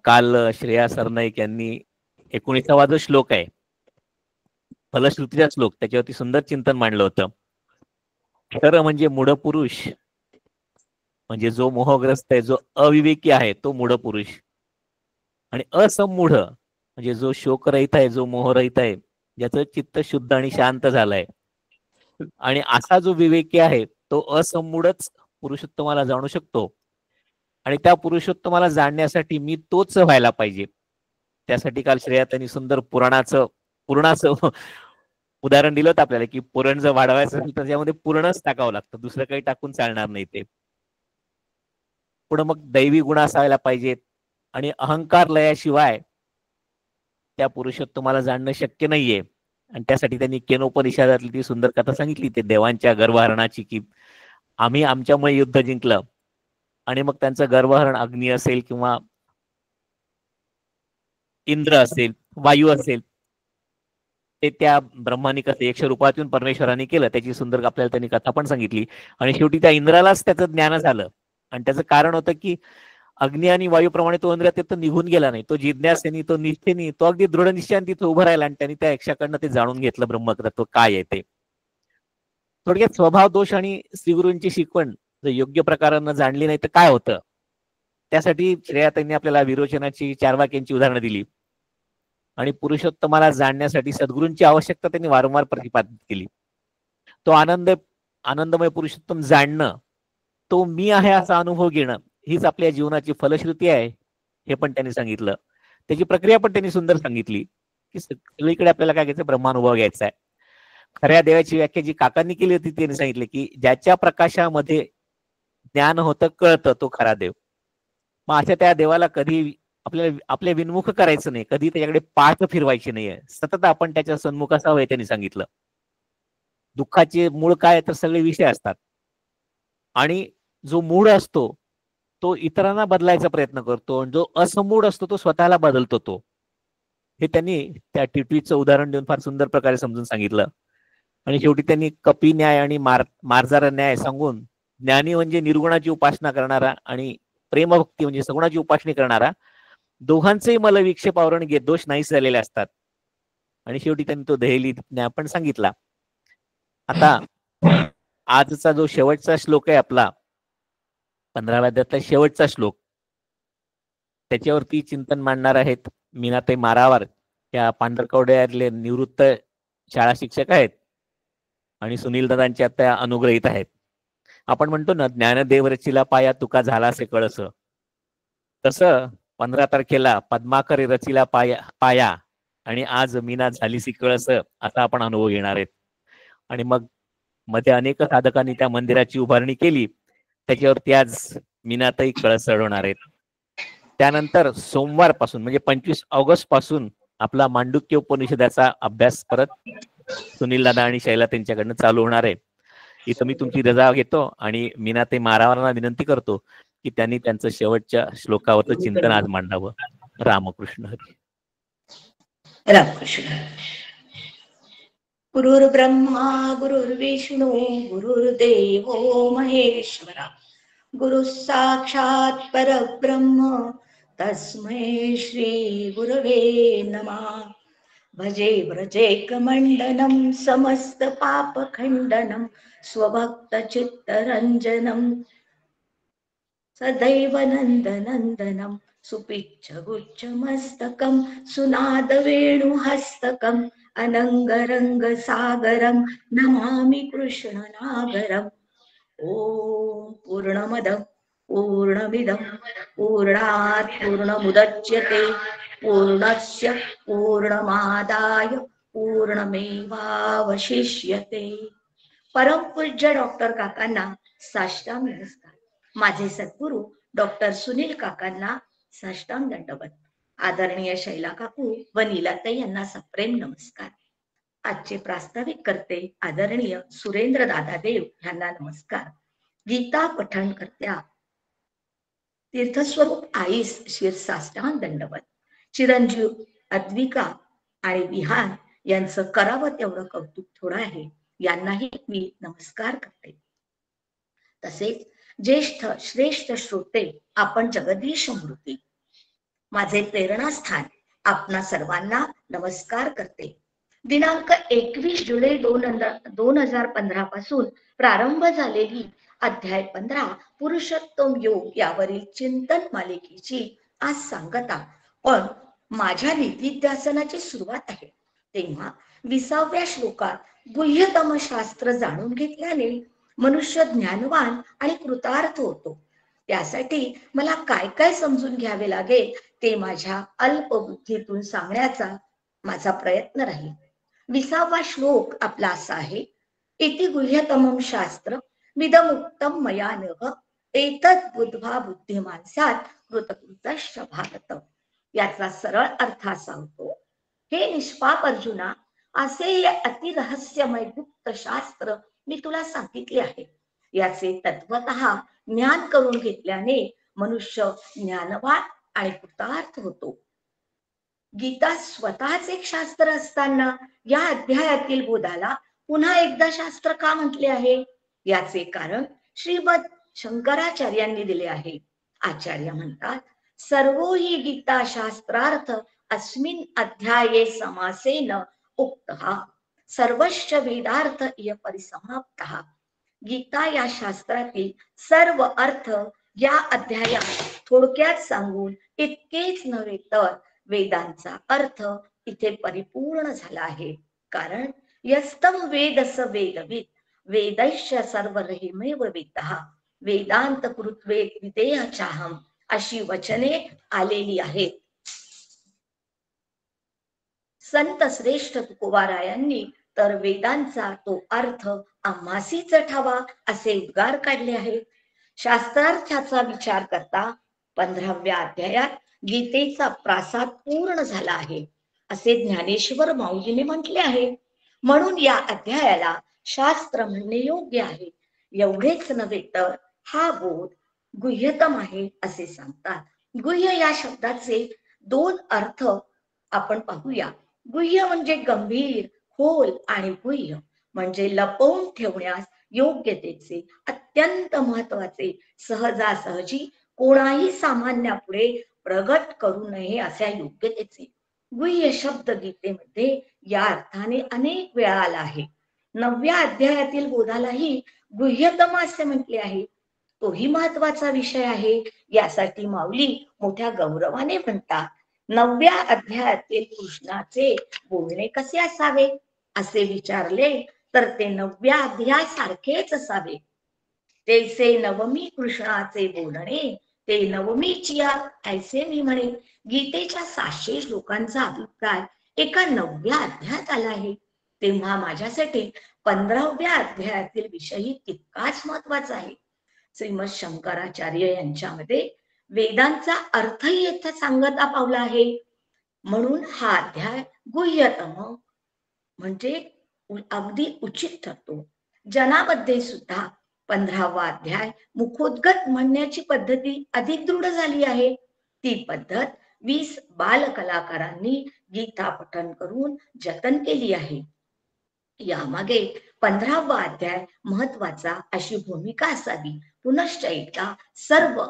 काल श्रेया सरनाईक यांनी 19वा जो श्लोक आहे, फलश्रुतीचा श्लोक, त्याच्यावरती सुंदर चिंतन मांडलं होतं. खरं म्हणजे मूढ पुरुष, म्हणजे जो मोहग्रस्त आहे, जो अविवेकी आहे, तो मूढ पुरुष. आणि असमूढ म्हणजे जो शोकरहित आहे, जो मोहरहित आहे, ज्याचं चित्त शुद्ध आणि शांत झालंय. आणि असा जो विवेकी आहे, तो असमूढच पुरुषोत्तमाला जाणू शकतो. आणि त्या पुरुषोत्तमाला जाणण्यासाठी मी तोच व्हायला पाहिजे. त्यासाठी काल श्रेया त्यांनी सुंदर पुराणाचं उदाहरण दिलं होतं आपल्याला, की पुरण जर वाढवायचं असेल तर त्यामध्ये पूर्णच टाकावं लागतं, दुसरं काही टाकून चालणार नाही ते. पुढे मग दैवी गुण असायला पाहिजेत. आणि अहंकार लयाशिवाय त्या पुरुषोत्तमाला जाणणं शक्य नाहीये. आणि त्यासाठी त्यांनी केनोपनिषदातली ती सुंदर कथा सांगितली, ते देवांच्या गर्भहरणाची, की आम्ही आमच्यामुळे युद्ध जिंकलं. आणि मग त्यांचं गर्भहरण अग्नी असेल किंवा इंद्र असेल, वायू असेल, ते त्या ब्रह्मानी कसं 100 रूपातून परमेश्वराने केलं, त्याची सुंदर आपल्याला त्यांनी कथा पण सांगितली. आणि शेवटी त्या इंद्रालाच त्याचं ज्ञान झालं. आणि त्याचं कारण होतं की अग्नी आणि वायूप्रमाणे तो इंद्र तिथं निघून गेला नाही, तो जिज्ञासेनी, तो निष्ठेनी, तो अगदी दृढ निश्चयाने तिथं उभं राहिला. आणि त्यांनी त्या यक्षाकडनं ते जाणून घेतलं ब्रह्मतत्व काय आहे ते. थोडक्यात स्वभाव दोष आणि श्रीगुरूंची शिकवण जर योग्य प्रकारानं जाणली नाही तर काय होतं, त्यासाठी श्रेया त्यांनी आपल्याला विरोचनाची 4 वाक्यांची उदाहरणं दिली. आणि पुरुषोत्तमाला जाणण्यासाठी सद्गुरूंची आवश्यकता त्यांनी वारंवार प्रतिपादित केली. तो आनंदमय पुरुषोत्तम जाणणं, तो मी आहे असा अनुभव घेणं, हीच आपल्या जीवनाची फलश्रुती आहे, हे पण त्यांनी सांगितलं. त्याची प्रक्रिया पण त्यांनी सुंदर सांगितली, की सगळीकडे आपल्याला काय घ्यायचं, ब्रह्मानुभव घ्यायचा आहे. खऱ्या देवाची व्याख्या जी काकांनी केली होती, त्यांनी सांगितले की ज्याच्या प्रकाशामध्ये ज्ञान होतं, कळतं, तो खरा देव. मग अशा त्या देवाला कधी आपल्या विनमुख करायचं नाही, कधी त्याच्याकडे पाठ फिरवायची नाहीये, सतत आपण त्याच्या सन्मुख असावं, त्यांनी सांगितलं. दुःखाचे मूळ काय, तर सगळे विषय असतात. आणि जो मूळ असतो तो इतरांना बदलायचा प्रयत्न करतो, जो असमूढ असतो तो स्वतःला बदलतो. तो हे त्यांनी त्या टिटवीचं उदाहरण देऊन फार सुंदर प्रकारे समजून सांगितलं. आणि शेवटी त्यांनी कपी न्याय आणि मार्जारा न्याय सांगून, ज्ञानी म्हणजे निर्गुणाची उपासना करणारा आणि प्रेमभक्ती म्हणजे सगुणाची उपासना करणारा, दोघांचेही मलविक्षेप आवरण दोष नाहीच झालेले असतात. आणि शेवटी त्यांनी तो दहेली न्याय पण सांगितला. आता आजचा जो शेवटचा श्लोक आहे आपला, 15व्या अध्यायातला शेवटचा श्लोक, त्याच्यावरती चिंतन मांडणार आहेत मीनाताई मारावार, या पांढरकवड्यातले निवृत्त शाळा शिक्षक आहेत आणि सुनील दादांच्या त्या अनुग्रहित आहेत. आपण म्हणतो ना, ज्ञानदेव रचिला पाया तुका झाला असे कळस, तसं 15 तारखेला पद्माकर रचिला पाया आणि आज मीना झालीसी कळस, असा आपण अनुभव घेणार आहेत. आणि मग मध्ये अनेक साधकांनी त्या मंदिराची उभारणी केली, त्याच्यावरती आज मीनाताई कळस चढवणार आहेत. त्यानंतर सोमवार पासून म्हणजे 25 ऑगस्ट पासून आपला मांडुक्य उपनिषदाचा अभ्यास परत सुनील दादा आणि शैला त्यांच्याकडनं चालू होणार आहे. इथं मी तुमची रजा घेतो आणि मीनाताई मारावारांना विनंती करतो की त्यांनी त्यांचं शेवटच्या श्लोकावरचं चिंतन आज मांडावं. रामकृष्ण हरी. रामकृष्ण. गुरुर्ब्रह्मा गुरुर्विष्णू गुरुर्देवो महेश्वरा, गुरु साक्षात परब्रह्म तस्मै श्री गुरवे नमः. भजे व्रजेकमण्डनं समस्त पापखण्डनं स्वभक्त चित्तरञ्जनं सदैव नन्दनन्दनं सुपिच्छ गुच्छमस्तकं सुनादवेणुहस्तकं अनङ्गरङ्गसागरं नमामि कृष्णनागरम्. ॐ पूर्णमदं पूर्णमिदं पूर्णात् पूर्णमुदच्यते पूर्णस्य पूर्णमादाय पूर्णमेवावशिष्यते. परमपूज्य डॉक्टर काकांना साष्टांग नमस्कार. माझे सद्गुरू डॉक्टर सुनील काकांना साष्टांग दंडवत. आदरणीय शैला काकू व नीलाताई यांना सप्रेम नमस्कार. आजचे प्रास्ताविक करते आदरणीय सुरेंद्र दादा देव यांना नमस्कार. गीता पठण करत्या तीर्थस्वरूप आईस शिरसाष्टांग दंडवत. चिरंजीव अद्विका आणि विहान यांचं करावं तेवढं कौतुक थोडं आहे, यांनाही मी नमस्कार करते. तसेच ज्येष्ठ श्रेष्ठ श्रोते आपण जगदीश मूर्ती, माझे प्रेरणास्थान आपणा सर्वांना नमस्कार करते. दिनांक 21 जुलै 2015 पासून प्रारंभ झालेली अध्याय 15 पुरुषोत्तम योग यावरील चिंतन मालिकेची आज सांगता, पण माझ्या नीतिध्यासनाची सुरुवात आहे. तेव्हा 20व्या श्लोकात गुह्यतम शास्त्र जाणून घेतल्याने मनुष्य ज्ञानवान आणि कृतार्थ होतो. त्यासाठी मला काय काय समजून घ्यावे लागेल ते माझ्या अल्पबुद्धीतून सांगण्याचा माझा प्रयत्न राहील. 20वा श्लोक आपला असा आहे, इति गुह्यतमं शास्त्र विदमुक्तं मया नघ एतद् बुद्ध्वा बुद्धिमान स्यात् कृतकृतश्च भारत. याचा सरळ अर्थ असा होतो, हे निष्पाप अर्जुना, असे हे अतिरहस्यमय गुप्त शास्त्र मी तुला सांगितले आहे. याचे तत्वतः ज्ञान करून घेतल्याने मनुष्य ज्ञानवान आणि कृतार्थ होतो. गीता स्वतःच एक शास्त्र असताना या अध्यायातील बोधाला पुन्हा एकदा शास्त्र का म्हटले आहे, याचे कारण श्रीमद शंकराचार्यांनी दिले आहे. आचार्य म्हणतात, सर्वो हि गीता शास्त्रार्थ अस्मिन् अध्याये समासेन उक्तः सर्वश्च वेदार्थ इह परिसमाप्तः. गीता या शास्त्रातील सर्व अर्थ या अध्यायात थोडक्यात सांगून इतकेच नव्हे तर वेदांचा अर्थ इथे परिपूर्ण झाला आहे. कारण यस्तम वेदस वेदविद वेदैश्च सर्वरहिमेव वेदः वेदांत कृत्वे विदेह चाहम अशी वचने आलेली आहेत. संत श्रेष्ठ तुकोबारायांनी तर वेदांचा तो अर्थ आम्हासीच ठावा असे उद्गार काढले आहेत. शास्त्रार्थाचा विचार करता 15व्या अध्यायात गीतेचा प्रासाद पूर्ण झाला आहे असे ज्ञानेश्वर माऊलीने म्हटले आहे. म्हणून या अध्यायाला शास्त्र म्हणणे योग्य आहे. एवढेच नव्हे तर हा बोध गुह्यतम आहे असे सांगतात. गुह्य या शब्दाचे 2 अर्थ आपण पाहूया. गुह्य म्हणजे गंभीर, खोल आणि गुह्य म्हणजे लपवून ठेवण्यास योग्यतेचे, अत्यंत महत्वाचे, सहजासहजी कोणाही सामान्यापुढे प्रगट करू नये अशा योग्यतेचे. गुह्य शब्द गीतेमध्ये या अर्थाने अनेक वेळा आला आहे. 9व्या अध्यायातील बोधालाही गुह्यतम असे म्हटले आहे. तोही महत्वाचा विषय आहे. यासाठी माऊली मोठ्या गौरवाने म्हणतात, 9व्या अध्यायातील कृष्णाचे बोलणे कसे असावे असे विचारले तर ते 9व्या अध्यायासारखेच असावे. तेसे नवमी कृष्णाचे बोलणे ते नवमीचिया ऐसे मी म्हणे. गीतेच्या 700 श्लोकांचा अभिप्राय एका 9व्या अध्यायात आला आहे. तेव्हा माझ्यासाठी 15व्या अध्यायातील विषयही तितकाच महत्वाचा आहे. श्रीमद शंकराचार्य यांच्यामध्ये वेदांचा अर्थही येथे सांगता पावला आहे. म्हणून हा अध्याय गुह्यतम म्हणजे अगदी उचित ठरतो. जनामध्ये सुद्धा 15वा अध्याय मुखोद्गत म्हणण्याची पद्धती अधिक दृढ झाली आहे. ती पद्धत 20 बाल कलाकारांनी गीता पठण करून जतन केली आहे. यामागे 15वा अध्याय महत्वाचा अशी भूमिका असावी. पुनश्च एकदा सर्व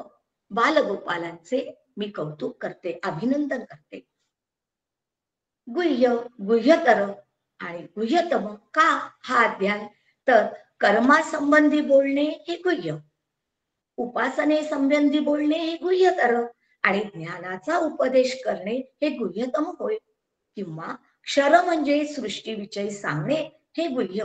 बालगोपालांचे मी कौतुक करते, अभिनंदन करते. गुह्य, गुह्यतर आणि गुह्यतम का हा अध्याय, तर कर्मासंबंधी बोलणे हे गुह्य, उपासने संबंधी बोलणे हे गुह्यतर आणि ज्ञानाचा उपदेश करणे हे गुह्यतम होय. किंवा क्षर म्हणजे सृष्टीविषयी सांगणे हे गुह्य,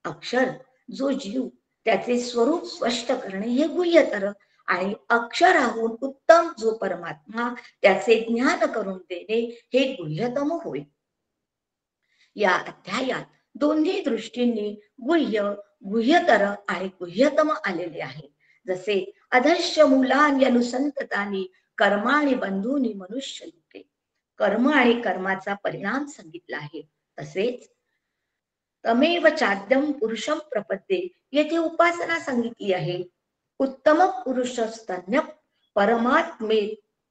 अक्षर जो जीव त्याचे स्वरूप स्पष्ट करणे हे गुह्यतर आणि अक्षराहून उत्तम जो परमात्मा त्याचे ज्ञान करून देणे हे गुह्यतम होय. या अध्यायात दोन्ही दृष्टींनी गुह्य, गुह्यतर आणि गुह्यतम आलेले आहे. जसे अधर्ष्य मूलान्यनुसंततानी कर्माणि बंधूनी मनुष्य लोके. कर्म आणि कर्माचा परिणाम सांगितला आहे. तसेच तमेव चाद्यम पुरुषम प्रपद्ये येथे उपासना सांगितली आहे. उत्तम पुरुषस्तन्य परमात्मे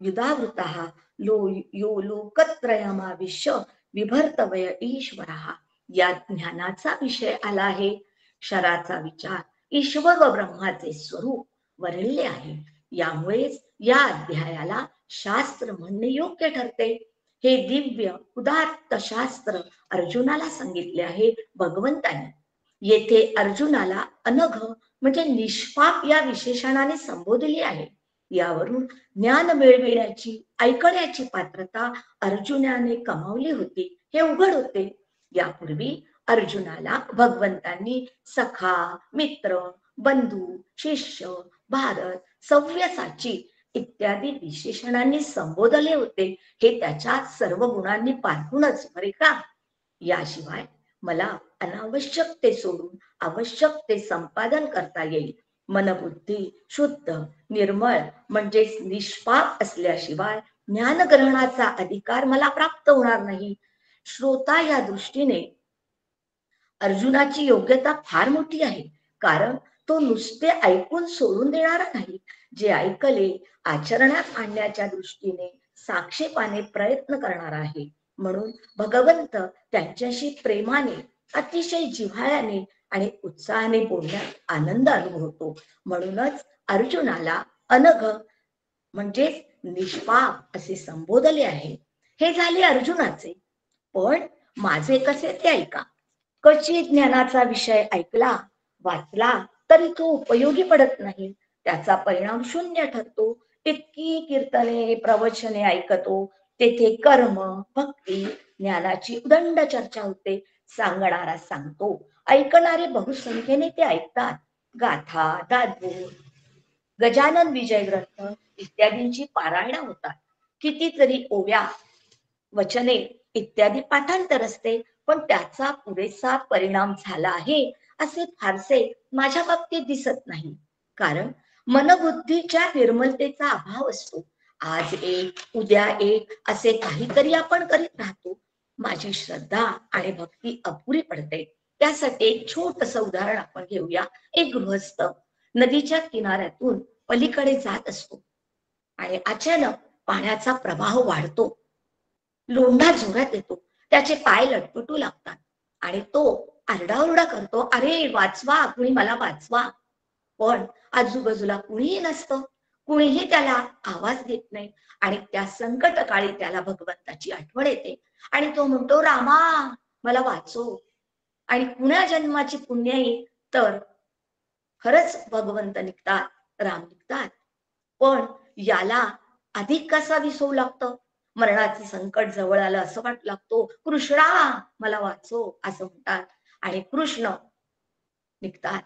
युधावृतः यो लोकत्रयमाविश्य विभर्तवय ईश्वरः. या ज्ञानाचा विषय आला आहे. क्षराचा विचार ईश्वर व ब्रह्माचे स्वरूप वर्णिले आहे. यामुळेच या अध्यायाला शास्त्र म्हणणे योग्य ठरते. हे दिव्य उदात्त शास्त्र अर्जुनाला सांगितले आहे भगवंताने. येथे अर्जुनाला अनघ म्हणजे निष्पाप या विशेषणाने संबोधले आहे. यावरून ज्ञान मिळविण्याची ऐकण्याची पात्रता अर्जुनाने कमावली होती हे उघड होते. यापूर्वी अर्जुनाला भगवंतांनी सखा, मित्र, बंधू, शिष्य, भारत, सव्यसाची इत्यादी विशेषणांनी संबोधले होते. हे त्याच्या सर्व गुणांनी पारखूनच बरे का. याशिवाय मला अनावश्यक ते सोडून आवश्यक ते संपादन करता येईल. मनबुद्धी शुद्ध निर्मळ म्हणजेच निष्पाप असल्याशिवाय ज्ञानग्रहणाचा अधिकार मला प्राप्त होणार नाही. श्रोता या दृष्टीने अर्जुनाची योग्यता फार मोठी आहे. कारण तो नुसते ऐकून सोडून देणारा नाही. जे ऐकले आचरणात आणण्याच्या दृष्टीने साक्षेपाने प्रयत्न करणार आहे. म्हणून भगवंत त्यांच्याशी प्रेमाने अतिशय जिव्हाळ्याने आणि उत्साहाने बोलण्यात आनंद अनुभवतो. म्हणूनच अर्जुनाला अनघ म्हणजेच निष्पाप असे संबोधले आहे. हे झाले अर्जुनाचे. पण माझे कसे ते ऐका. क्वचित ज्ञानाचा विषय ऐकला वाचला तरी तो उपयोगी पडत नाही. त्याचा परिणाम शून्य ठरतो. इतकी कीर्तने प्रवचने ऐकतो तेथे कर्म भक्ती ज्ञानाची उदंड चर्चा होते. सांगणारा सांगतो, ऐकणारे बहुसंख्येने ते ऐकतात. गाथा, दादबोध, गजानन विजय ग्रंथ इत्यादींची पारायण होतात. कितीतरी ओव्या वचने इत्यादी पाठांतर असते. पण त्याचा पुरेसा परिणाम झाला आहे असे फारसे माझ्या बाबतीत दिसत नाही. कारण मनबुद्धीच्या निर्मलतेचा अभाव असतो. आज एक उद्या एक असे काहीतरी आपण करीत राहतो. माझी श्रद्धा आणि भक्ती अपुरी पडते. त्यासाठी एक छोटस उदाहरण आपण घेऊया. एक गृहस्थ नदीच्या किनाऱ्यातून पलीकडे जात असतो आणि अचानक पाण्याचा प्रवाह वाढतो. लोंढा जोरात येतो. त्याचे पाय लटपटू लागतात आणि तो आरडाओरडा करतो, अरे वाचवा, कुणी मला वाचवा. पण आजूबाजूला कुणीही नसतं. कुणीही त्याला आवाज देत नाही. आणि त्या संकट काळी त्याला भगवंताची आठवण येते आणि तो म्हणतो, रामा मला वाचव. आणि कुण्या जन्माची पुण्याई तर खरंच भगवंत निघतात, राम निघतात. पण याला अधिक कसा विसवू लागतं. मरणाचे संकट जवळ आलं असं वाटू लागतो. कृष्णा मला वाचव असं म्हणतात आणि कृष्ण निघतात.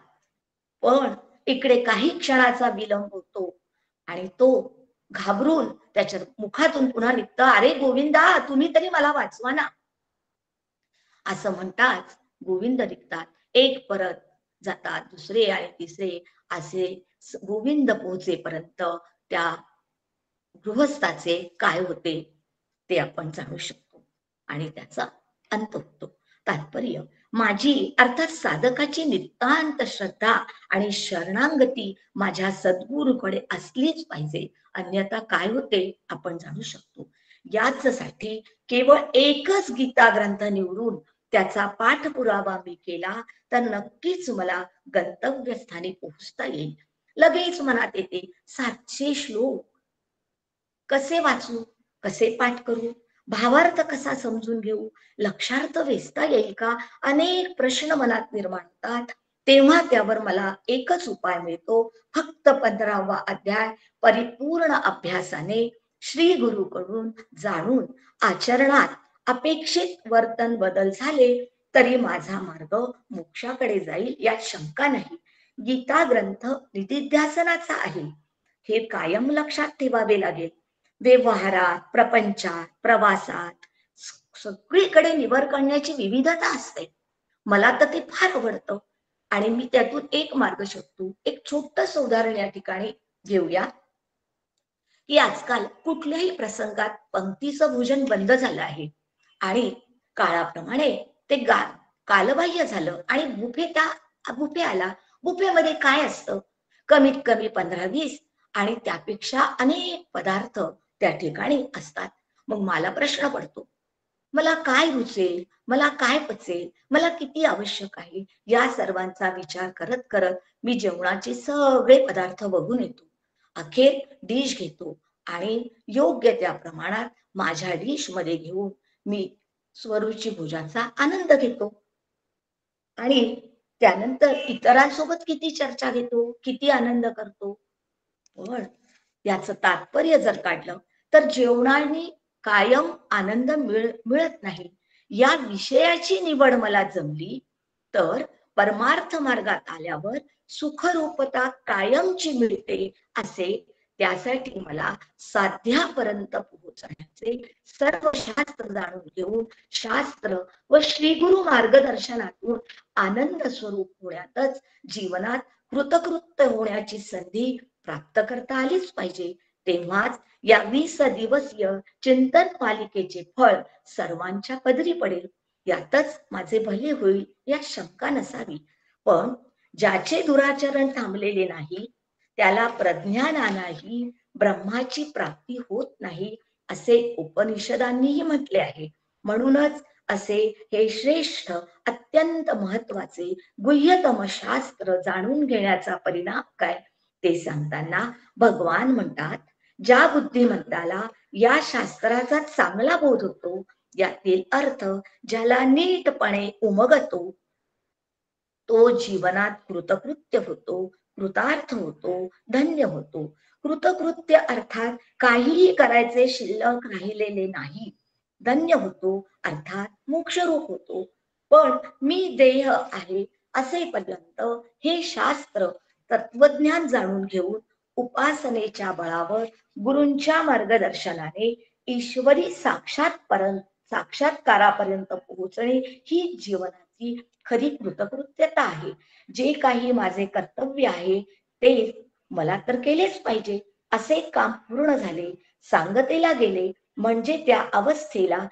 पण इकडे काही क्षणाचा विलंब होतो आणि तो घाबरून त्याच्या मुखातून पुन्हा निघतं, अरे गोविंदा तुम्ही तरी मला वाचवा ना असं म्हणतात. गोविंद निघतात. एक परत जातात, दुसरे आणि तिसरे असे गोविंद पोहोचेपर्यंत त्या गृहस्थाचे काय होते ते आपण जाणू शकतो आणि त्याचा अंत होतो. तात्पर्य माझी अर्थात साधकाची नितांत श्रद्धा आणि शरणांगती माझ्या सद्गुरूकडे असलीच पाहिजे. अन्यथा काय होते आपण जाणू शकतो. याचसाठी केवळ एकच गीता ग्रंथ निवडून त्याचा पाठपुरावा मी केला तर नक्कीच मला गंतव्यस्थानी पोहोचता येईल. लगेच मनात येते 700 श्लोक कसे वाचू, कसे पाठ करू, भावार्थ कसा समजून घेऊ, लक्षार्थ वेचता येईल का, अनेक प्रश्न मनात निर्माण होतात. तेव्हा त्यावर मला एकच उपाय मिळतो. फक्त 15वा अध्याय परिपूर्ण अभ्यासाने श्री गुरुकडून जाणून आचरणात अपेक्षित वर्तन बदल झाले तरी माझा मार्ग मोक्षाकडे जाईल यात शंका नाही. गीता ग्रंथ निधिध्यासनाचा आहे हे कायम लक्षात ठेवावे लागेल. व्यवहारात, प्रपंचात, प्रवासात सगळीकडे निवड करण्याची विविधता असते. मला तर ते फार आवडतं. आणि मी त्यातून एक मार्ग शोधतो. एक छोटस उदाहरण या ठिकाणी घेऊया की आजकाल कुठल्याही प्रसंगात पंक्तीचं भोजन बंद झालं आहे आणि काळाप्रमाणे ते कालबाह्य झालं आणि बुफे आला. बुफेमध्ये काय असतं, कमीत कमी 15-20 आणि त्यापेक्षा अनेक पदार्थ त्या ठिकाणी असतात. मग मला प्रश्न पडतो, मला काय रुचेल, मला काय पचेल, मला किती आवश्यक आहे, या सर्वांचा विचार करत करत मी जेवणाचे सगळे पदार्थ बघून येतो. अखेर डिश घेतो आणि योग्य त्या प्रमाणात माझ्या डिश मध्ये घेऊन मी स्वरुची भोजनाचा आनंद घेतो. आणि त्यानंतर इतरांसोबत किती चर्चा घेतो, किती आनंद करतो. पण याचं तात्पर्य जर काढलं तर जेवणाने कायम आनंद मिळत नाही. या विषयाची निवड मला जमली तर परमार्थ मार्गात आल्यावर सुखरूपता कायमची मिळते असे, त्यासाठी मला साध्यापर्यंत पोहोचण्याचे सर्व शास्त्र जाणून घेऊन शास्त्र व श्री गुरु मार्गदर्शनातून आनंद स्वरूप होण्यातच जीवनात कृतकृत्य होण्याची संधी प्राप्त करता आलीच पाहिजे. तेव्हाच या 20 दिवसीय चिंतन मालिकेचे फळ सर्वांच्या पदरी पडेल. यातच माझे भले होईल या शंका नसावी. पण ज्याचे दुराचरण थांबलेले नाही त्याला प्रज्ञानानेही ब्रह्माची प्राप्ती होत नाही असे उपनिषदांनीही म्हटले आहे. म्हणूनच असे हे श्रेष्ठ अत्यंत महत्वाचे गुह्यतम शास्त्र जाणून घेण्याचा परिणाम काय ते सांगताना भगवान म्हणतात, ज्या बुद्धिमंताला या शास्त्राचा चांगला बोध होतो, यातील अर्थ ज्याला नीटपणे उमगतो, तो जीवनात कृतकृत्य होतो, कृतार्थ होतो, धन्य होतो. कृतकृत्य अर्थात काहीही करायचे शिल्लक राहिलेले नाही. धन्य होतो अर्थात मोक्षरूप होतो. पण मी देह आहे असेपर्यंत हे शास्त्र तत्वज्ञान जाणून घेऊन उपासनेच्या बळावर गुरूंच्या मार्गदर्शनाने ईश्वरी साक्षात्कारापर्यंत पोहोचणे ही जीवनाची खरी कृतकृत्यता आहे. जे काही माझे कर्तव्य आहे ते मला तर केलेच पाहिजे. असे काम पूर्ण झाले, सांगतेला गेले म्हणजे त्या अवस्थेला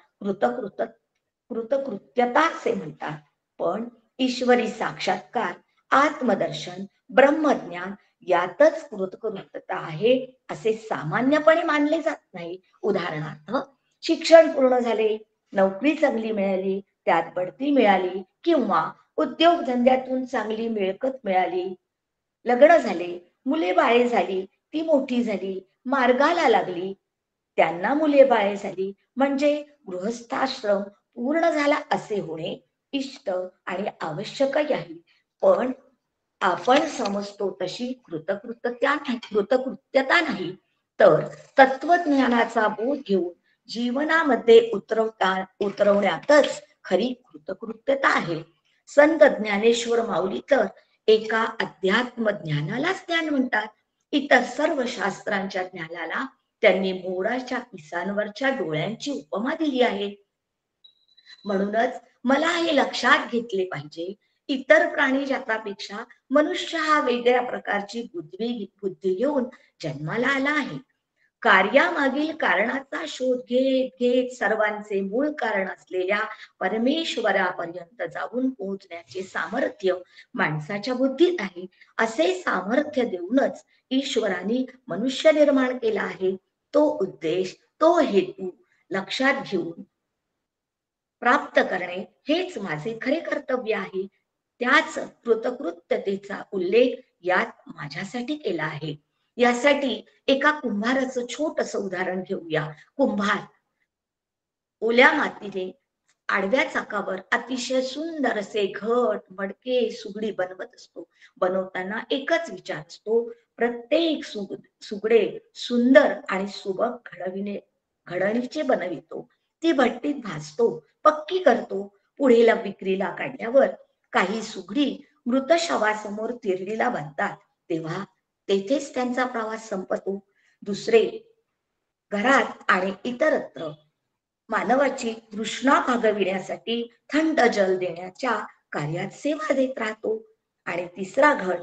कृतकृत्यता असे म्हणतात. पण ईश्वरी साक्षात्कार, आत्मदर्शन, ब्रह्मज्ञान यातच कृतकृत्यता आहे असे सामान्यपणे मानले जात नाही. उदाहरणार्थ, शिक्षण पूर्ण झाले, नोकरी चांगली मिळाली, त्यात बढती मिळाली किंवा उद्योगधंद्यातून चांगली मिळकत मिळाली, लग्न झाले, मुले बाळे झाली, ती मोठी झाली, मार्गाला लागली, त्यांना मुले बाळे झाली म्हणजे गृहस्थाश्रम पूर्ण झाला असे होणे इष्ट आणि आवश्यकही आहे. पण आपण समजतो तशी कृतकृत्यता नाही, तर तत्वज्ञानाचा बोध घेऊन जीवनामध्ये उतरवण्यातच खरी कृतकृत्यता आहे. संत ज्ञानेश्वर माऊली तर एका अध्यात्म ज्ञानालाच ज्ञान म्हणतात. इतर सर्व शास्त्रांच्या ज्ञानाला त्यांनी मोराच्या पिसांवरच्या डोळ्यांची उपमा दिली आहे. म्हणूनच मला हे लक्षात घेतले पाहिजे, इतर प्राणी जातापेक्षा मनुष्य हा वेगळ्या प्रकारची बुद्धी घेऊन जन्माला आला आहे. कार्यामागील कारणाचा शोध घेत घेत सर्वांचे मूळ कारण असलेल्या परमेश्वरापर्यंत जाऊन पोहोचण्याचे सामर्थ्य माणसाच्या बुद्धीत आहे. असे सामर्थ्य देऊनच ईश्वराने मनुष्य निर्माण केला आहे. तो उद्देश, तो हेतू लक्षात घेऊन प्राप्त करणे हेच माझे खरे कर्तव्य आहे. त्याच कृतकृत्यतेचा उल्लेख यात माझ्यासाठी केला आहे. यासाठी एका कुंभाराचं छोटस उदाहरण घेऊया. कुंभार ओल्या मातीने आडव्या चाकावर अतिशय सुंदर असे घट, मडके, सुगडी बनवत असतो. बनवताना एकच विचार असतो, प्रत्येक सुगडे सुंदर आणि सुबक घडणीचे बनवितो. ती भट्टीत भाजतो, पक्की करतो. पुढेला विक्रीला काढल्यावर काही सुगडी मृत शवासमोर तिरडीला बांधतात. तेव्हा तेथेच त्यांचा प्रवास संपतो. दुसरे घरात आणि इतरत्र मानवाची तृष्णा भागविण्यासाठी थंड जल देण्याच्या कार्यात सेवा देत राहतो. आणि तिसरा घट,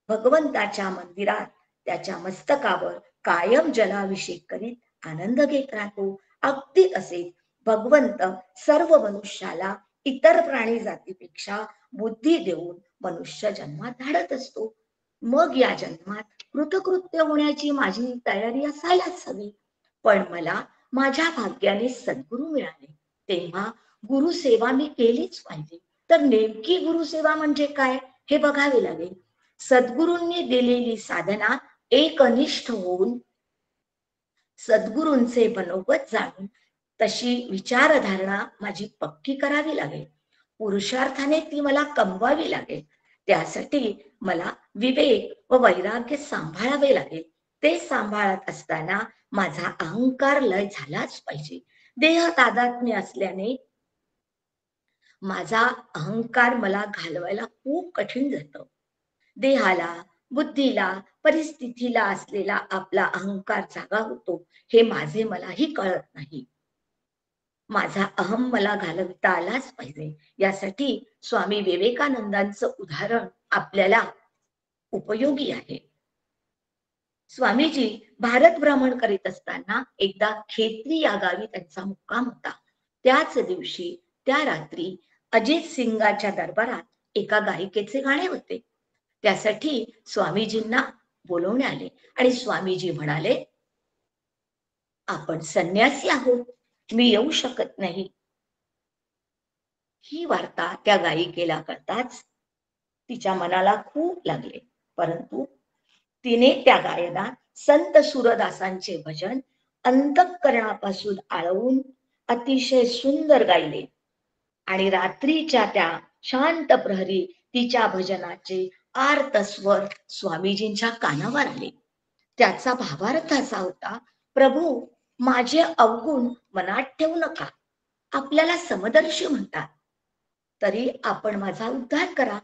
भगवंताच्या मंदिरात त्याच्या मस्तकावर कायम जलाभिषेक करीत आनंद घेत राहतो. अगदी तसेच भगवंत सर्व मनुष्याला इतर प्राणी जातीपेक्षा बुद्धी देऊन मनुष्य जन्मात धाडत असतो. मग या जन्मात कृतकृत्य होण्याची माझी तयारी असायलाच हवी. पण मला माझ्या भाग्याने सद्गुरू मिळाले, तेव्हा गुरुसेवा मी केलीच पाहिजे. तर नेमकी गुरुसेवा म्हणजे काय हे बघावे लागेल. सद्गुरूंनी दिलेली साधना एकनिष्ठ होऊन सद्गुरूंचे मनोगत जाणून तशी विचारधारणा माझी पक्की करावी लागेल. पुरुषार्थाने ती मला कमवावी लागेल. त्यासाठी मला विवेक व वैराग्य सांभाळावे लागेल. ते सांभाळत असताना माझा अहंकार लय झालाच पाहिजे. देह तादात्म्य असल्याने माझा अहंकार मला घालवायला खूप कठीण जातं. देहाला, बुद्धीला, परिस्थितीला असलेला आपला अहंकार जागा होतो हे माझे मलाही कळत नाही. माझा अहम मला घालविता आलाच पाहिजे. यासाठी स्वामी विवेकानंदांचं उदाहरण आपल्याला उपयोगी आहे. स्वामीजी भारत भ्रमण करीत असताना एकदा खेत्री या गावी त्यांचा मुक्काम होता. त्याच दिवशी त्या रात्री अजित सिंगाच्या दरबारात एका गायिकेचे गाणे होते. त्यासाठी स्वामीजींना बोलवणे आले आणि स्वामीजी म्हणाले, आपण संन्यासी आहोत, मी येऊ शकत नाही. ही वार्ता त्या गायिकेला कळताच तिच्या मनाला खूप लागले. परंतु तिने त्या गायनात संत सुरदासांचे भजन अंतःकरणापासून आळवून अतिशय सुंदर गायले आणि रात्रीच्या त्या शांत प्रहरी तिच्या भजनाचे आर्त स्वर स्वामीजींच्या कानावर आले. त्याचा भावार्थ असा होता, प्रभू माझे अवगुण मनात ठेवू नका. आपल्याला समदर्शी म्हणतात, तरी आपण माझा उद्धार करा.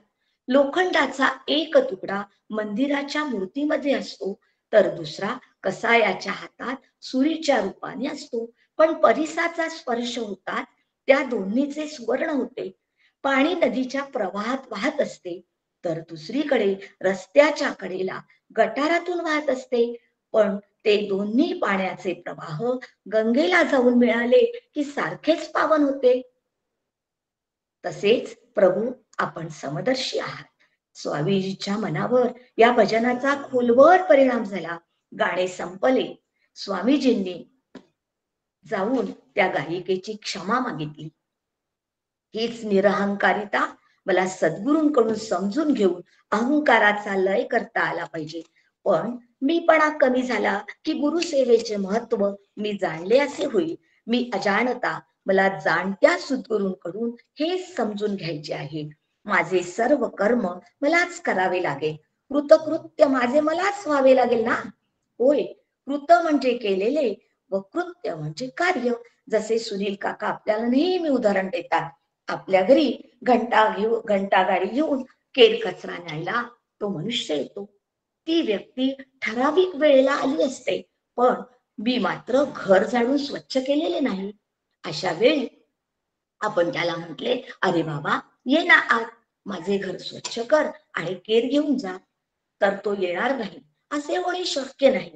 लोखंडाचा एक तुकडा मंदिराच्या मूर्तीमध्ये असतो, तर दुसरा कसायाच्या हातात सुरीच्या रूपाने असतो. पण परिसाचा स्पर्श होतात त्या दोन्हीचे सुवर्ण होते. पाणी नदीच्या प्रवाहात वाहत असते, तर दुसरीकडे रस्त्याच्या कडेला गटारातून वाहत असते. पण ते दोन्ही पाण्याचे प्रवाह गंगेला जाऊन मिळाले की सारखेच पावन होते. तसेच प्रभू आपण समदर्शी आहात. स्वामीजीच्या मनावर या भजनाचा खोलवर परिणाम झाला. गाणे संपले. स्वामीजींनी जाऊन त्या गायिकेची क्षमा मागितली. हीच निरहंकारिता मला सद्गुरूंकडून समजून घेऊन अहंकाराचा लय करता आला पाहिजे. पण मीपणा कमी झाला की गुरुसेवेचे महत्व मी जाणले असे होईल. मी अजाणता मला जाणत्या सद्गुरूंकडून हे समजून घ्यायचे आहे. माझे सर्व कर्म मलाच करावे लागेल. कृतकृत्य माझे मलाच व्हावे लागेल ना. होय, कृत म्हणजे केलेले व कृत्य म्हणजे कार्य. जसे सुनील काका आपल्याला नेहमी उदाहरण देतात. आपल्या घरी घंटा गाडी घेऊन केर कचरा न्यायला तो मनुष्य येतो. ती व्यक्ती ठराविक वेळेला आली असते, पण मी मात्र घर झाडून स्वच्छ केलेले नाही. अशा वेळी आपण त्याला म्हटले, अरे बाबा ये ना आत, माझे घर स्वच्छ कर आणि केर घेऊन जा, तर तो येणार नाही. असे होणे शक्य नाही.